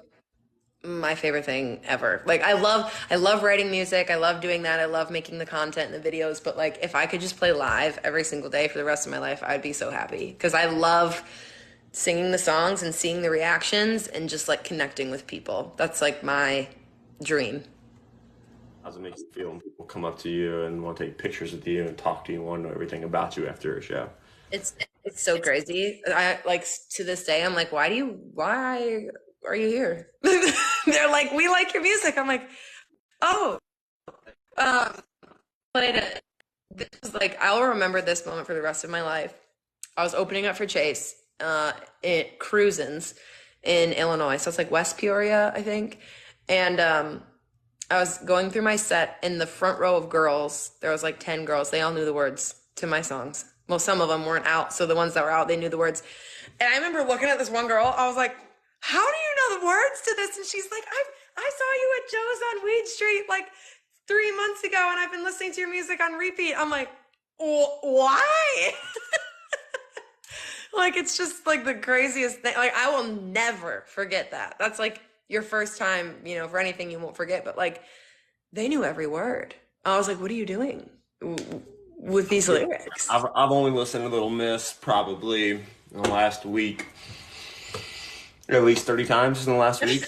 my favorite thing ever. Like I love writing music. I love doing that. I love making the content and the videos, but like if I could just play live every single day for the rest of my life, I'd be so happy because I love singing the songs and seeing the reactions and just like connecting with people. That's like my dream. How's it make you feel when people come up to you and want to take pictures with you and talk to you and want to know everything about you after a show? It's it's so crazy. I like to this day I'm like, why are you here? They're like, we like your music. I'm like, oh, um, played it. This is like I'll remember this moment for the rest of my life. I was opening up for Chase at Cruisins in Illinois. So it's like West Peoria, I think. And I was going through my set in the front row of girls. There was like 10 girls. They all knew the words to my songs. Well, some of them weren't out. So the ones that were out, they knew the words. And I remember looking at this one girl. I was like, how do you know the words to this? And she's like, I saw you at Joe's on Weed Street like 3 months ago, and I've been listening to your music on repeat. I'm like, why? Like, it's just like the craziest thing. Like, I will never forget that. That's like your first time, for anything you won't forget. But like, they knew every word. I was like, what are you doing with these lyrics? I've only listened to Little Miss probably in the last week, at least 30 times in the last week.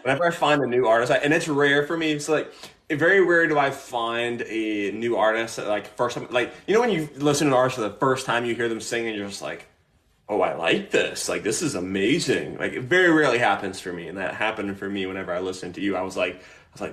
Whenever I find a new artist, and it's rare for me, it's like very rare do I find a new artist that, like first time, like when you listen to an artist for the first time, you hear them sing, and you're just like, oh, I like this. Like this is amazing. Like it very rarely happens for me, and that happened for me whenever I listened to you. I was like,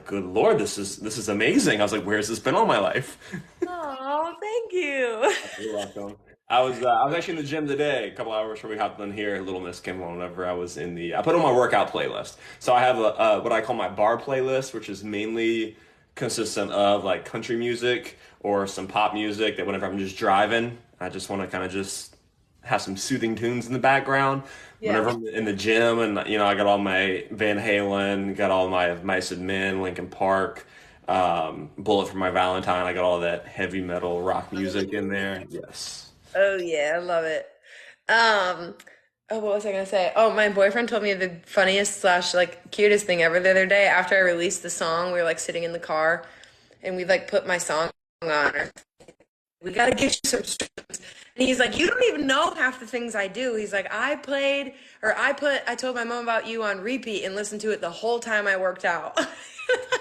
good Lord, this is amazing. I was like, where's this been all my life? Oh, thank you. You're welcome. I was actually in the gym today, a couple hours before we hopped on here. Little Miss came on whenever I put on my workout playlist. So I have what I call my bar playlist, which is mainly consistent of like country music or some pop music that whenever I'm just driving, I just want to kind of just have some soothing tunes in the background. Yeah. Whenever I'm in the gym, and I got all my Van Halen, got all my Mice and Men, Linkin Park, Bullet for My Valentine. I got all that heavy metal rock music in there. Yes. Oh yeah, I love it. Um, oh, what was I gonna say? Oh, my boyfriend told me the funniest slash like cutest thing ever the other day. After I released the song, we were like sitting in the car, and we like put my song on. We gotta get you some streams. And he's like, you don't even know half the things I do. He's like, I told my mom about you on repeat and listened to it the whole time I worked out. I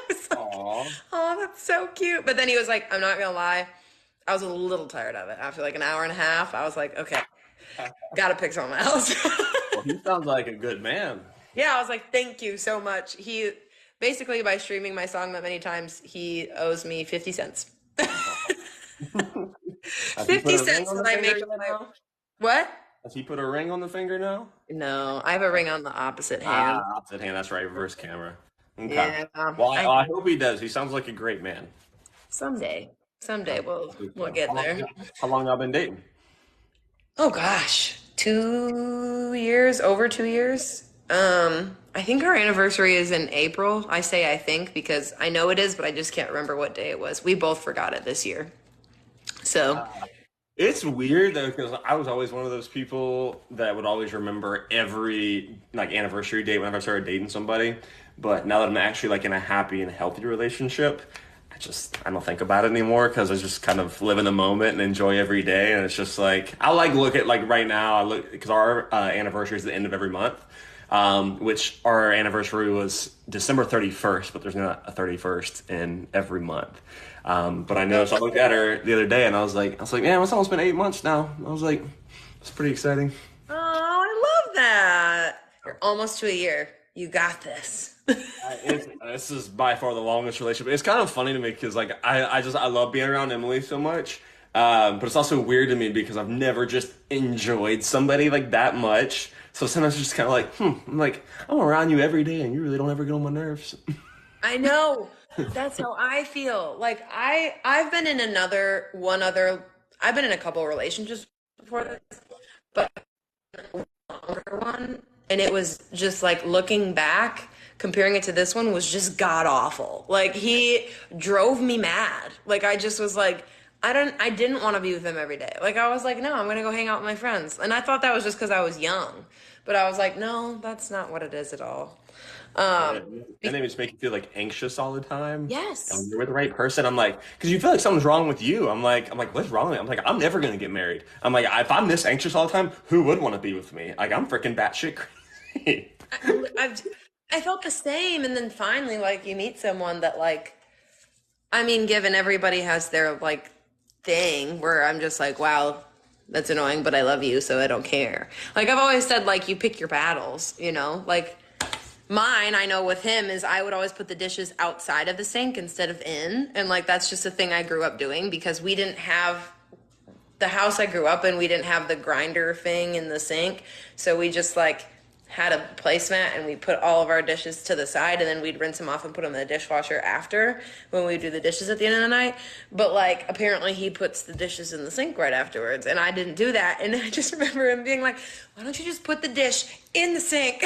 was like, Aw. oh, that's so cute. But then he was like, I'm not gonna lie, I was a little tired of it. After like an hour and a half, I was like, okay, gotta pick someone else. Well, he sounds like a good man. Yeah, I was like, thank you so much. He basically, by streaming my song that many times, he owes me 50 cents. Has he put 50 a ring cents on the that I finger make yet with my. now? What? Has he put a ring on the finger now? No, I have a ring on the opposite hand. Opposite hand. That's right. Reverse camera. Okay. Yeah, Well, I I hope he does. He sounds like a great man. someday, someday we'll How get long, there. how long y'all been dating? Oh gosh, 2 years, over 2 years. I think our anniversary is in April. I say I think because I know it is, but I just can't remember what day it was. We both forgot it this year. So, It's weird though, because I was always one of those people that would always remember every like anniversary date whenever I started dating somebody. But now that I'm actually like in a happy and healthy relationship, I don't think about it anymore because I just kind of live in the moment and enjoy every day. And it's just like I like look at like right now. I look because our anniversary is the end of every month, which our anniversary was December 31st, but there's not a 31st in every month. But I know, so I looked at her the other day and I was like, man, it's almost been 8 months now. I was like, it's pretty exciting. oh, I love that. You're almost to a year. You got this. This is by far the longest relationship. It's kind of funny to me because like I love being around Emily so much. But it's also weird to me because I've never just enjoyed somebody like that much. So sometimes it's just kind of like, I'm like, I'm around you every day and you really don't ever get on my nerves. I know. That's how I feel. Like I've been in I've been in a couple of relationships before this, but longer one, and it was just like looking back, comparing it to this one was just god awful. Like he drove me mad. Like I just was like I didn't want to be with him every day. Like I was like, no, I'm gonna go hang out with my friends. And I thought that was just because I was young. But I was like, no, that's not what it is at all. Um, And then it just make you feel like anxious all the time. And when yes. you're with the right person, I'm like, because you feel like something's wrong with you. I'm like, what's wrong with me? I'm like, I'm never gonna get married. I'm like, if I'm this anxious all the time, who would want to be with me? Like, I'm freaking batshit crazy. I've I felt the same, and then finally, like you meet someone that like I mean, given everybody has their like thing where I'm just like, wow, that's annoying, but I love you, so I don't care. Like I've always said, like you pick your battles, you know? Like mine, I know with him is I would always put the dishes outside of the sink instead of in, and like that's just a thing I grew up doing because we didn't have the house I grew up in, we didn't have the grinder thing in the sink, so we just like had a placemat and we put all of our dishes to the side and then we'd rinse them off and put them in the dishwasher after when we do the dishes at the end of the night. But like apparently he puts the dishes in the sink right afterwards and I didn't do that. And I just remember him being like, why don't you just put the dish in the sink?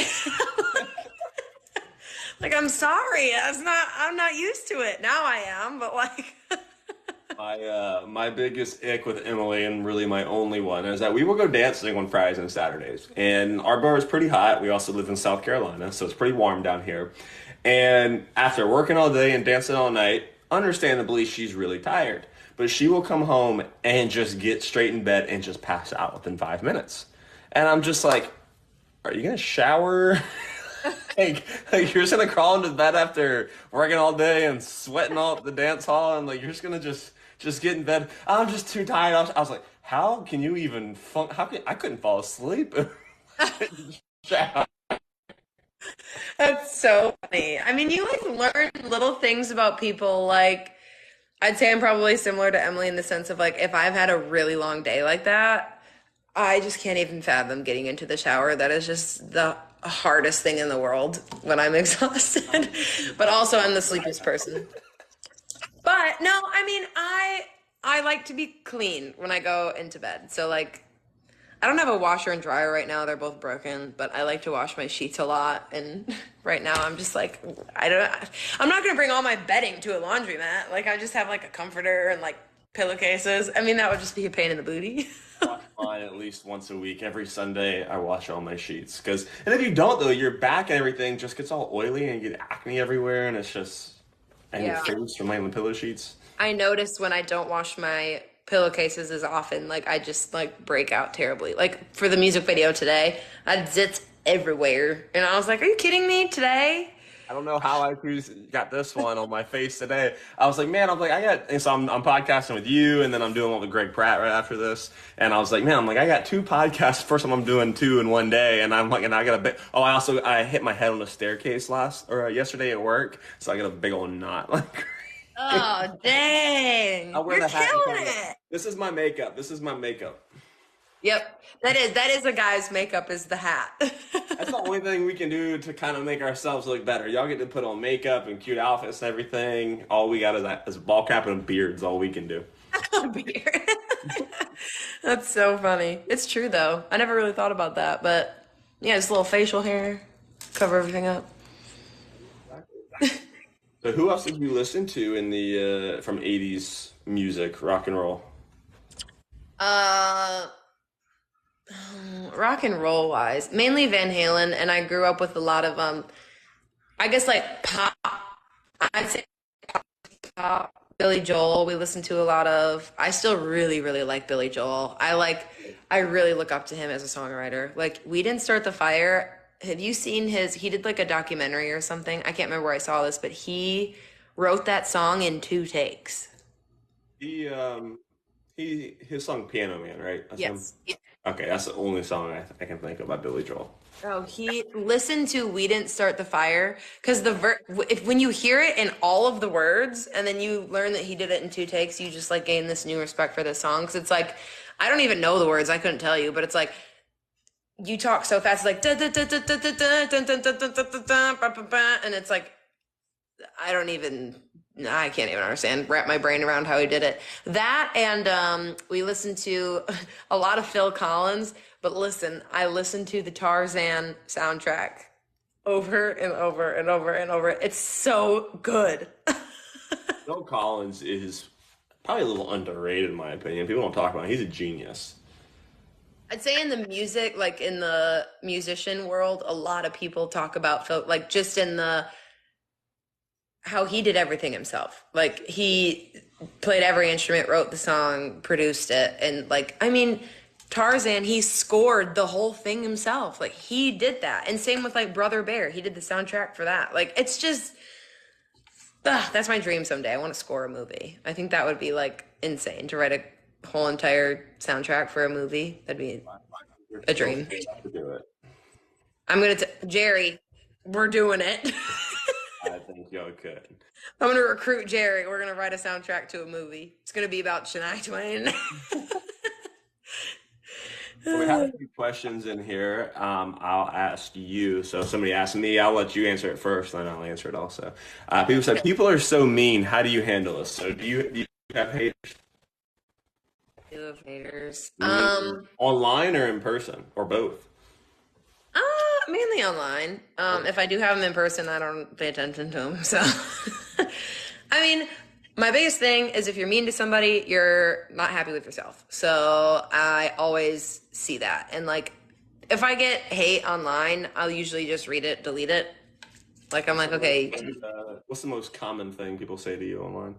Like I'm sorry, I'm not used to it. Now I am, but like My biggest ick with Emily, and really my only one, is that we will go dancing on Fridays and Saturdays. And our bar is pretty hot. We also live in South Carolina, so it's pretty warm down here. And after working all day and dancing all night, understandably, she's really tired. But she will come home and just get straight in bed and just pass out within 5 minutes. And I'm just like, are you gonna shower? like you're just gonna crawl into bed after working all day and sweating all at the dance hall, and like you're just gonna just get in bed. I'm just too tired. I was like, how can you even How can I couldn't fall asleep? that's so funny. I mean, you like learn little things about people. Like, I'd say I'm probably similar to Emily in the sense of like, if I've had a really long day like that, I just can't even fathom getting into the shower. That is just the hardest thing in the world when I'm exhausted. But also, I'm the sleepiest person. But no, I mean, I like to be clean when I go into bed. So like, I don't have a washer and dryer right now. They're both broken, but I like to wash my sheets a lot. And right now I'm just like, I'm not going to bring all my bedding to a laundromat. Like I just have like a comforter and like pillowcases. I mean, that would just be a pain in the booty. Wash mine at least once a week. Every Sunday, I wash all my sheets. And if you don't, though, your back and everything just gets all oily and you get acne everywhere, and it's just, and your Yeah. face from laying on the pillow sheets. I notice when I don't wash my pillowcases as often, like I just like break out terribly. Like for the music video today, I had zits everywhere. And I was like, are you kidding me today? I don't know how got this one on my face today. I was like, man, and so I'm podcasting with you, and then I'm doing one with Greg Pratt right after this. And I was like, man, I got two podcasts. First time I'm doing two in one day, and I'm like, and I got a big. Oh, I hit my head on a staircase yesterday at work, so I got a big old knot. Oh, dang. I wear You're the hat. killing it. This is my makeup. This is my makeup. Yep. That is a guy's makeup is the hat. That's the only thing we can do to kind of make ourselves look better. Y'all get to put on makeup and cute outfits and everything. All we got is a ball cap and a beard is all we can do. Beard. That's so funny. It's true though. I never really thought about that, but yeah, just a little facial hair, cover everything up. So who else did you listen to in the from 80s music, rock and roll? Uh, Rock and roll wise, mainly Van Halen, and I grew up with a lot of I guess like pop. I'd say pop. Billy Joel, we listen to a lot of. I still really, really like Billy Joel. I really look up to him as a songwriter. Like, We Didn't Start the Fire. Have you seen he did like a documentary or something? I can't remember where I saw this, but he wrote that song in 2 takes. His song Piano Man, right? That's him? Yes. Okay, that's the only song I can think of by Billy Joel. Oh, he listened to "We Didn't Start the Fire" because when you hear it in all of the words, and then you learn that he did it in 2 takes, you just like gain this new respect for this song. Because it's like I don't even know the words, I couldn't tell you, but it's like you talk so fast, it's like da da da da da da da da da da da da da ba ba ba, and it's like I can't even understand, wrap my brain around how he did it. That and we listened to a lot of Phil Collins. But listen, I listened to the Tarzan soundtrack over and over and over and over. It's so good. Phil Collins is probably a little underrated in my opinion. People don't talk about him. He's a genius. I'd say in the music, like in the musician world, a lot of people talk about Phil, like just in how he did everything himself. Like he played every instrument, wrote the song, produced it, and Tarzan, he scored the whole thing himself. Like he did that. And same with like Brother Bear. He did the soundtrack for that. Like it's just that's my dream someday. I want to score a movie. I think that would be like insane to write a whole entire soundtrack for a movie. That'd be a dream. I'm gonna Jerry, we're doing it. I think y'all could. I'm gonna recruit Jerry. We're gonna write a soundtrack to a movie. It's gonna be about Shania Twain. Well, we have a few questions in here. I'll ask you. So if somebody asks me, I'll let you answer it first, then I'll answer it also. People said, people are so mean. How do you handle this? So do you have haters? Do have haters. Online or in person or both? Mainly online. If I do have them in person, I don't pay attention to them. So, my biggest thing is if you're mean to somebody, you're not happy with yourself. So I always see that. And like, if I get hate online, I'll usually just read it, delete it. Like, I'm like, okay. What's the most common thing people say to you online?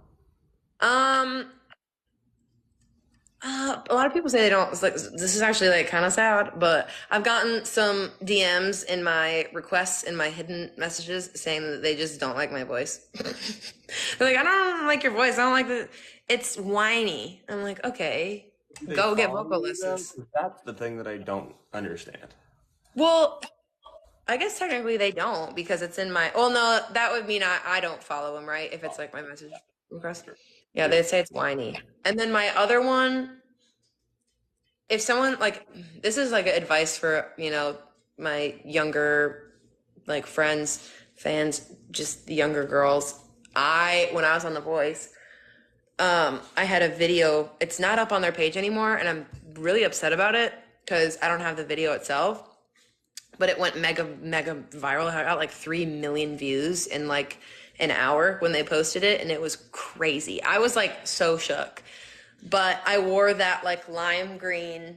A lot of people say they don't. It's like, this is actually like kind of sad, but I've gotten some DMs in my requests in my hidden messages saying that they just don't like my voice. They're like, I don't like your voice. I don't like the. It's whiny. I'm like, okay, go get vocal lessons. That's the thing that I don't understand. Well, I guess technically they don't because it's in my. Well, no, that would mean I don't follow them, right? If it's like my message request. Yeah, they say it's whiny. And then my other one, if someone like, this is like advice for, my younger like friends, fans, just the younger girls. When I was on The Voice, I had a video, it's not up on their page anymore and I'm really upset about it. because I don't have the video itself, but it went mega viral. I got like 3 million views in like an hour when they posted it, and it was crazy. I was like so shook. But I wore that like lime green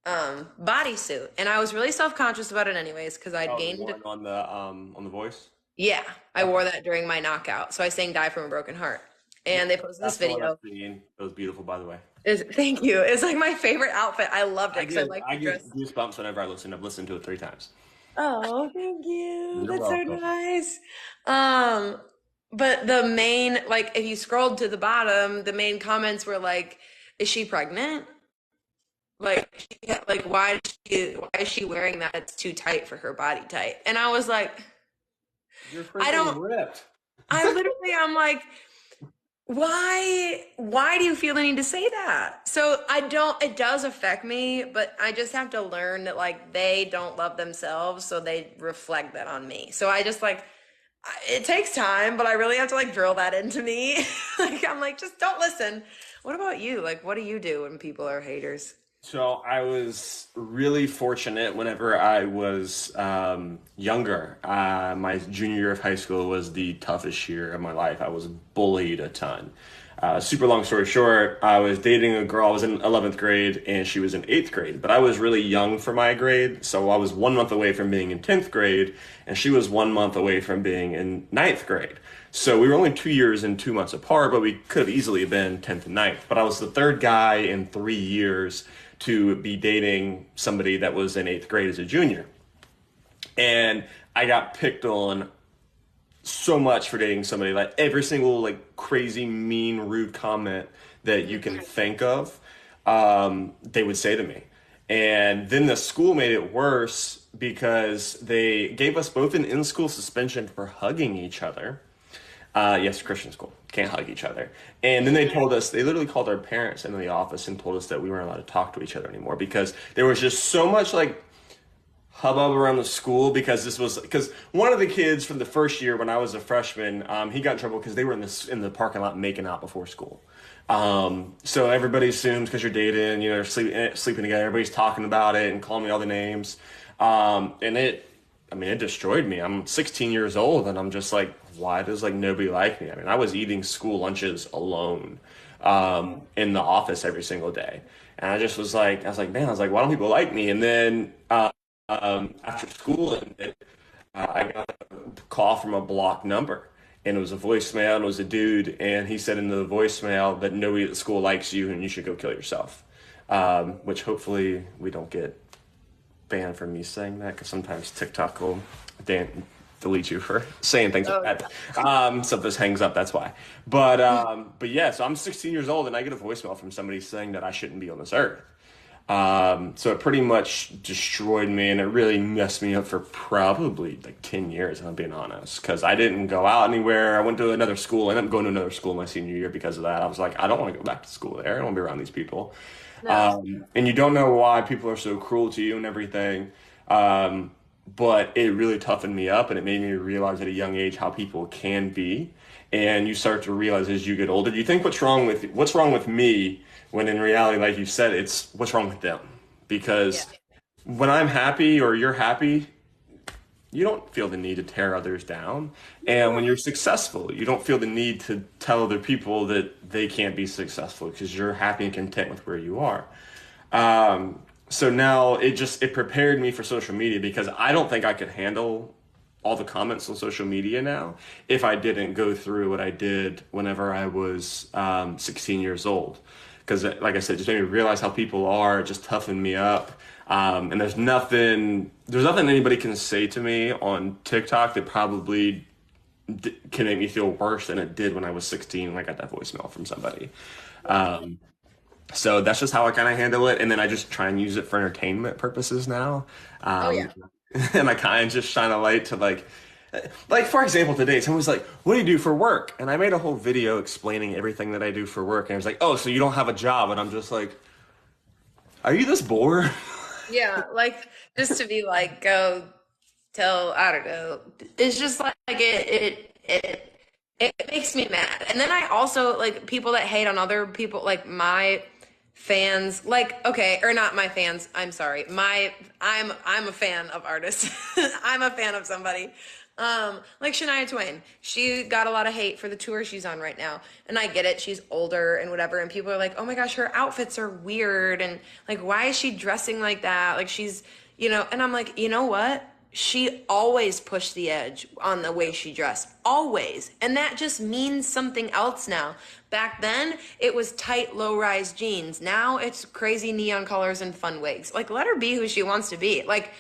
bodysuit, and I was really self-conscious about it anyways because I'd Oh, the gained. one on the Voice. Yeah, I Okay. wore that during my knockout. So I sang Die from a Broken Heart. Yeah, And they posted this that's the one I've video. seen. It was beautiful, by the way. Thank you. It's like my favorite outfit. I loved it I because I get like I to get dress. goosebumps whenever I listen. I've listened to it 3 times. Oh, thank you. You're That's so welcome. nice. Um, but the main, like, if you scrolled to the bottom, the main comments were like, "Is she pregnant? Like, why is she wearing that? It's too tight for her body type." And I was like, You're I freaking don't. ripped. I literally, I'm like, why do you feel the need to say that? So I don't, it does affect me, but I just have to learn that like they don't love themselves, so they reflect that on me. So I just like, it takes time, but I really have to like drill that into me. Like I'm like, just don't listen. What about you? Like, what do you do when people are haters? So I was really fortunate whenever I was younger. My junior year of high school was the toughest year of my life. I was bullied a ton. Super long story short, I was dating a girl. I was in 11th grade and she was in 8th grade, but I was really young for my grade. So I was 1 month away from being in 10th grade and she was 1 month away from being in 9th grade. So we were only 2 years and 2 months apart, but we could have easily been 10th and 9th. But I was the third guy in 3 years to be dating somebody that was in 8th grade as a junior. And I got picked on so much for dating somebody, like every single like crazy, mean, rude comment that you can think of, they would say to me. And then the school made it worse because they gave us both an in-school suspension for hugging each other. Yes, Christian school. Can't hug each other. And then they told us, they literally called our parents into the office and told us that we weren't allowed to talk to each other anymore because there was just so much like hubbub around the school because one of the kids from the first year when I was a freshman, he got in trouble because they were in the parking lot making out before school. So everybody assumes because you're dating, you know, they're sleeping together, everybody's talking about it and calling me all the names. And it destroyed me. I'm 16 years old and I'm just like, why does like nobody like me? I mean, I was eating school lunches alone, in the office every single day. And I was like, man, why don't people like me? And then, after school ended, I got a call from a blocked number. And it was a voicemail, and it was a dude, and he said in the voicemail that nobody at the school likes you and you should go kill yourself. Which hopefully we don't get banned from me saying that because sometimes TikTok will delete you for saying things like Oh, that. So if this hangs up, that's why. But yeah, so I'm 16 years old and I get a voicemail from somebody saying that I shouldn't be on this earth. So it pretty much destroyed me and it really messed me up for probably like 10 years, if I'm being honest, because I didn't go out anywhere. I went to another school. I ended up going to another school my senior year because of that. I was like, I don't want to go back to school there. I don't want to be around these people. no. And you don't know why people are so cruel to you and everything. But it really toughened me up and it made me realize at a young age how people can be. And you start to realize as you get older, you think what's wrong with me, when in reality, like you said, it's what's wrong with them. Yeah. Because when I'm happy or you're happy, you don't feel the need to tear others down. And when you're successful, you don't feel the need to tell other people that they can't be successful because you're happy and content with where you are. So now it prepared me for social media because I don't think I could handle all the comments on social media now if I didn't go through what I did whenever I was 16 years old. Because, like I said, just made me realize how people are, it just toughened me up. And there's nothing anybody can say to me on TikTok that probably can make me feel worse than it did when I was 16 when I got that voicemail from somebody. So that's just how I kind of handle it. And then I just try and use it for entertainment purposes now. Oh yeah. And I kind of just shine a light to like for example, today someone was like, "What do you do for work?" And I made a whole video explaining everything that I do for work. And I was like, "Oh, so you don't have a job?" And I'm just like, "Are you this bored?" Yeah, like just to be like go tell I don't know. It's just like it makes me mad. And then I also like people that hate on other people like my fans like, okay, or not my fans, I'm sorry, I'm a fan of artists. I'm a fan of somebody, like Shania Twain. She got a lot of hate for the tour she's on right now, and I get it, she's older and whatever, and people are like, oh my gosh, her outfits are weird, and like, why is she dressing like that, like she's, and I'm like, you know what, she always pushed the edge on the way she dressed. Always. And that just means something else now. Back then, it was tight, low-rise jeans. Now it's crazy neon colors and fun wigs. Like, let her be who she wants to be. Like,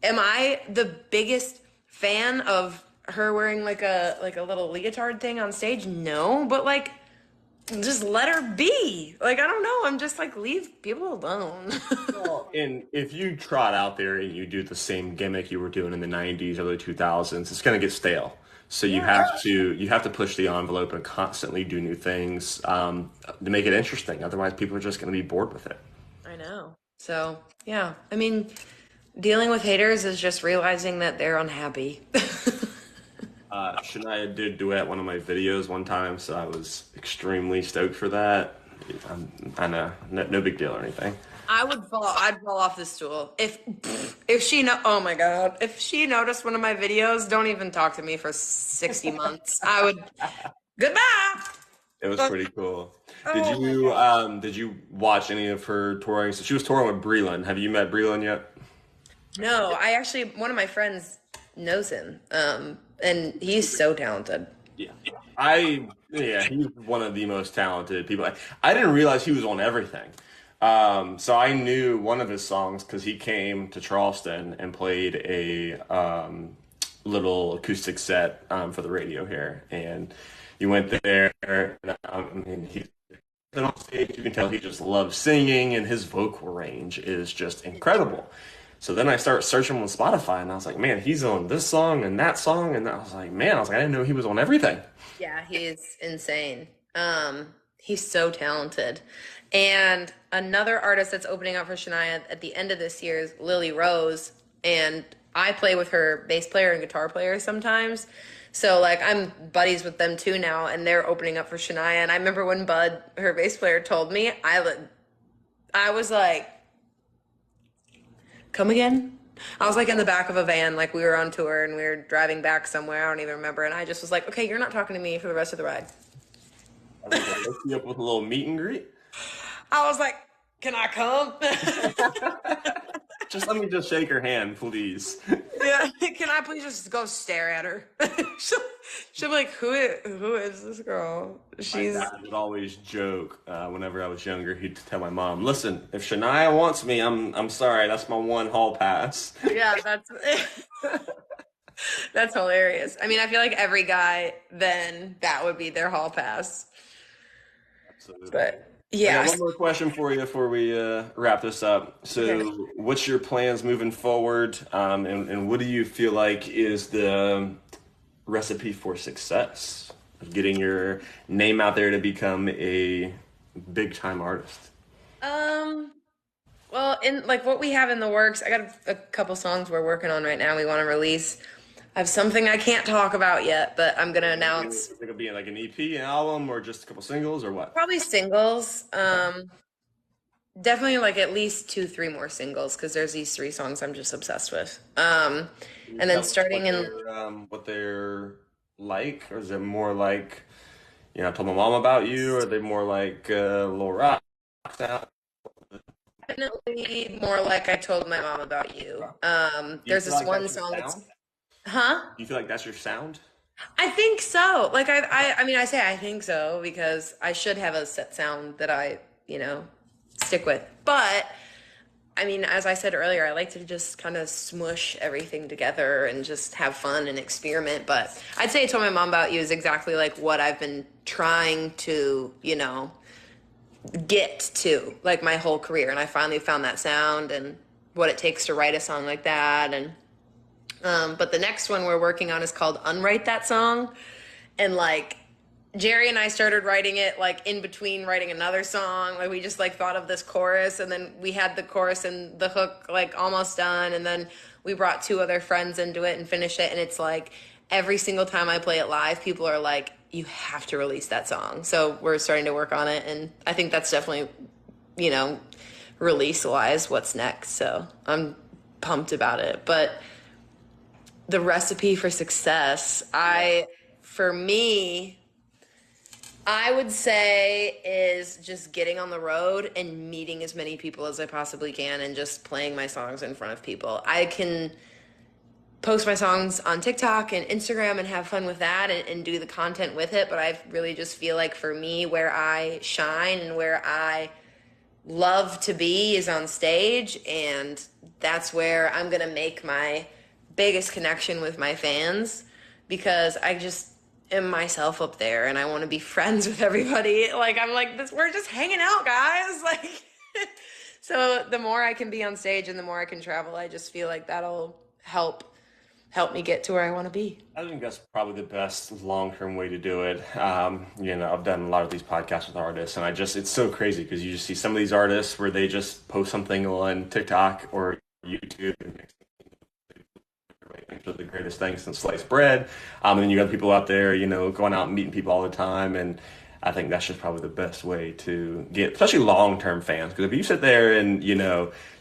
am I the biggest fan of her wearing like a little leotard thing on stage? No, but like, just let her be. Like, I don't know. I'm just like, leave people alone. Well, and if you trot out there and you do the same gimmick you were doing in the '90s, early 2000s, it's going to get stale. So you have to push the envelope and constantly do new things to make it interesting. Otherwise, people are just going to be bored with it. I know. So, yeah. I mean, dealing with haters is just realizing that they're unhappy. Shania did duet one of my videos one time, so I was extremely stoked for that. I know, no big deal or anything. I'd fall off the stool. If she know, oh my God, if she noticed one of my videos, don't even talk to me for 60 months. I would, goodbye. It was pretty cool. Oh my God. Did you watch any of her touring? So she was touring with Breland. Have you met Breland yet? No, I actually, one of my friends knows him. And he's so talented. Yeah. He's one of the most talented people. I didn't realize he was on everything. So I knew one of his songs because he came to Charleston and played a little acoustic set for the radio here. And you went there, and he's been on stage. You can tell he just loves singing, and his vocal range is just incredible. So then I start searching on Spotify, and I was like, man, he's on this song and that song, and I was like, I didn't know he was on everything. Yeah, he's insane. He's so talented. And another artist that's opening up for Shania at the end of this year is Lily Rose, and I play with her bass player and guitar player sometimes. So like I'm buddies with them too now, and they're opening up for Shania. And I remember when Bud, her bass player, told me, I was like, come again? I was like in the back of a van, like we were on tour and we were driving back somewhere. I don't even remember. And I just was like, okay, you're not talking to me for the rest of the ride. I was gonna hook you up with a little meet and greet. I was like, can I come? Just let me just shake her hand, please. Yeah, can I please just go stare at her? she'll be like, who is this girl? My dad would always joke whenever I was younger. He'd tell my mom, "Listen, if Shania wants me, I'm sorry. That's my one hall pass." Yeah, that's hilarious. I mean, I feel like every guy then that would be their hall pass. Absolutely. But I yeah, got one more question for you before we wrap this up. okay. So, what's your plans moving forward, and what do you feel like is the recipe for success? Getting your name out there to become a big time artist. Um, well, in like what we have in the works, I got a couple songs we're working on right now. We want to release. I have something I can't talk about yet, but I'm gonna announce Is it gonna be like an EP, an album, or just a couple singles, or what? probably singles. Definitely like at least two, three more singles because there's these three songs I'm just obsessed with. Can you And then tell me starting in, what they're like, or is it more like, I told my mom about you, or are they more like little rock sound? definitely more like I told my mom about you. Do you There's feel this like one that's your song that's, sound? huh? Do you feel like that's your sound? I think so. Like I mean, I say I think so because I should have a set sound that I, stick with. But I mean, as I said earlier, I like to just kind of smush everything together and just have fun and experiment. But I'd say I told my mom about you is exactly like what I've been trying to, get to like my whole career. And I finally found that sound and what it takes to write a song like that. And but the next one we're working on is called Unwrite That Song. And like Jerry and I started writing it like in between writing another song. Like we just like thought of this chorus and then we had the chorus and the hook like almost done. And then we brought two other friends into it and finished it. And it's like every single time I play it live, people are like, you have to release that song. So we're starting to work on it. And I think that's definitely you know, release wise, what's next. So I'm pumped about it. But the recipe for success, for me, I would say is just getting on the road and meeting as many people as I possibly can and just playing my songs in front of people. I can post my songs on TikTok and Instagram and have fun with that and do the content with it, but I really just feel like for me, where I shine and where I love to be is on stage, and that's where I'm gonna make my biggest connection with my fans, because I just am myself up there and I want to be friends with everybody. Like, I'm like this, we're just hanging out, guys. Like, so the more I can be on stage and the more I can travel, I just feel like that'll help me get to where I want to be. I think that's probably the best long-term way to do it. I've done a lot of these podcasts with artists, and it's so crazy because you just see some of these artists where they just post something on TikTok or YouTube and the greatest thing since sliced bread. And then you got people out there, going out and meeting people all the time. And I think that's just probably the best way to get, especially long-term fans. Because if you sit there and,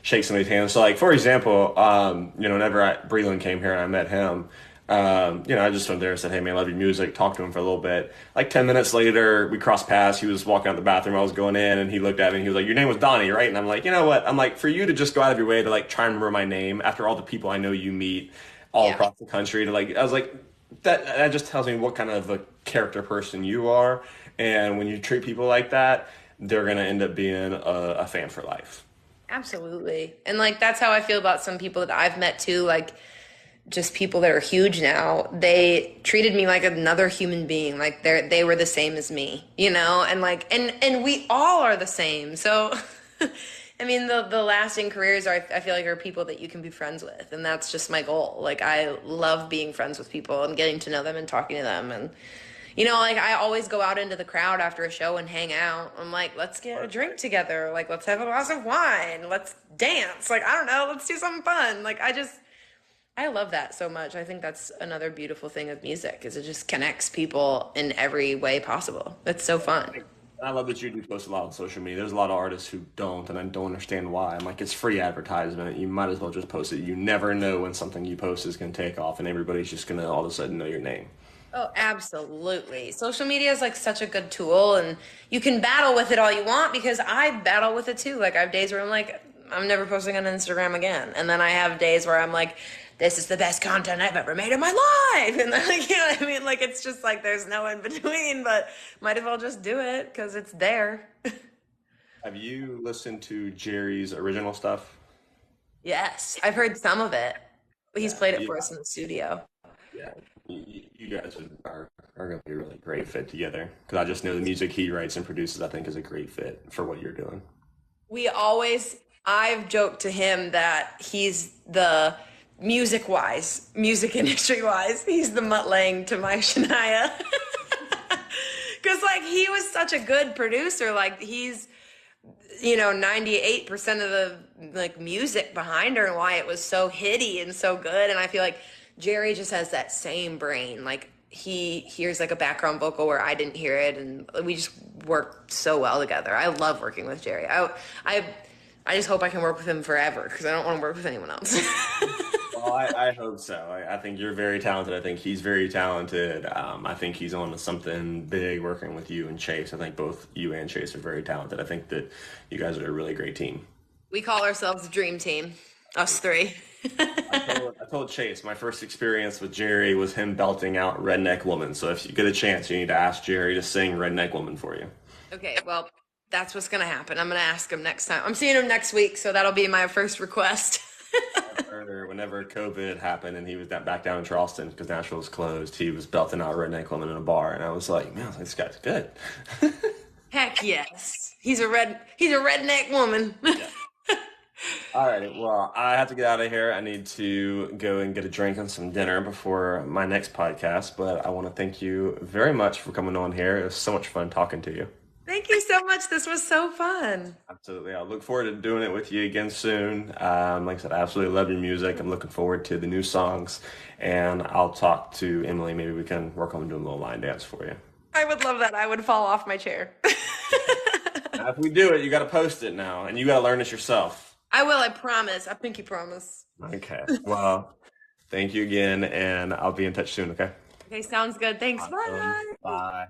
shake somebody's hand. So, like, for example, whenever Breland came here and I met him, I just went there and said, hey, man, I love your music. Talked to him for a little bit. Like 10 minutes later, we crossed paths. He was walking out the bathroom. I was going in, and he looked at me, and he was like, your name was Donnie, right? And I'm like, you know what? I'm like, for you to just go out of your way to, like, try and remember my name after all the people I know you meet all across the country, I was like, that just tells me what kind of a character person you are. And when you treat people like that, they're going to end up being a fan for life. Absolutely. And like, that's how I feel about some people that I've met too. Like, just people that are huge now, they treated me like another human being. Like they were the same as me, and like, and we all are the same. So, I mean, the lasting careers I feel like are people that you can be friends with. And that's just my goal. Like, I love being friends with people and getting to know them and talking to them. And, like, I always go out into the crowd after a show and hang out. I'm like, let's get a drink together. Like, let's have a glass of wine. Let's dance. Like, I don't know. Let's do something fun. Like, I love that so much. I think that's another beautiful thing of music, is it just connects people in every way possible. It's so fun. I love that you do post a lot on social media. There's a lot of artists who don't, and I don't understand why. I'm like, it's free advertisement. You might as well just post it. You never know when something you post is going to take off, and everybody's just going to all of a sudden know your name. Oh, absolutely. Social media is like such a good tool, and you can battle with it all you want, because I battle with it too. Like, I have days where I'm like, I'm never posting on Instagram again. And then I have days where I'm like, this is the best content I've ever made in my life. And like, what I mean? Like, it's just like, there's no in between, but might as well just do it because it's there. Have you listened to Jerry's original stuff? Yes, I've heard some of it. He's played it for us in the studio. Yeah, you guys are going to be a really great fit together, because I just know the music he writes and produces, I think, is a great fit for what you're doing. I've joked to him that he's the music industry wise, he's the Mutt Lange to my Shania. Because like, he was such a good producer. Like, he's 98% of the like music behind her and why it was so hitty and so good. And I feel like Jerry just has that same brain. Like, he hears like a background vocal where I didn't hear it, and we just work so well together. I love working with Jerry. I just hope I can work with him forever, because I don't want to work with anyone else. Well, I hope so. I think you're very talented. I think he's very talented. I think he's on to something big working with you and Chase. I think both you and Chase are very talented. I think that you guys are a really great team. We call ourselves the Dream Team, us three. I told Chase my first experience with Jerry was him belting out Redneck Woman. So if you get a chance, you need to ask Jerry to sing Redneck Woman for you. Okay, well, that's what's going to happen. I'm going to ask him next time. I'm seeing him next week, so that'll be my first request. Whenever COVID happened and he was back down in Charleston because Nashville was closed, he was belting out Redneck Woman in a bar, and I was like, man, this guy's good. Heck yes, he's a redneck woman. Yeah. All right, well, I have to get out of here. I need to go and get a drink and some dinner before my next podcast, but I want to thank you very much for coming on here. It was so much fun talking to you. Thank you so much. This was so fun. Absolutely. I look forward to doing it with you again soon. Like I said, I absolutely love your music. I'm looking forward to the new songs, and I'll talk to Emily. Maybe we can work on doing a little line dance for you. I would love that. I would fall off my chair. Now, if we do it, you got to post it now, and you got to learn it yourself. I will, I promise. I pinky promise. Okay. Well, thank you again, and I'll be in touch soon. Okay. Okay, sounds good. Thanks. Awesome. Bye. Bye.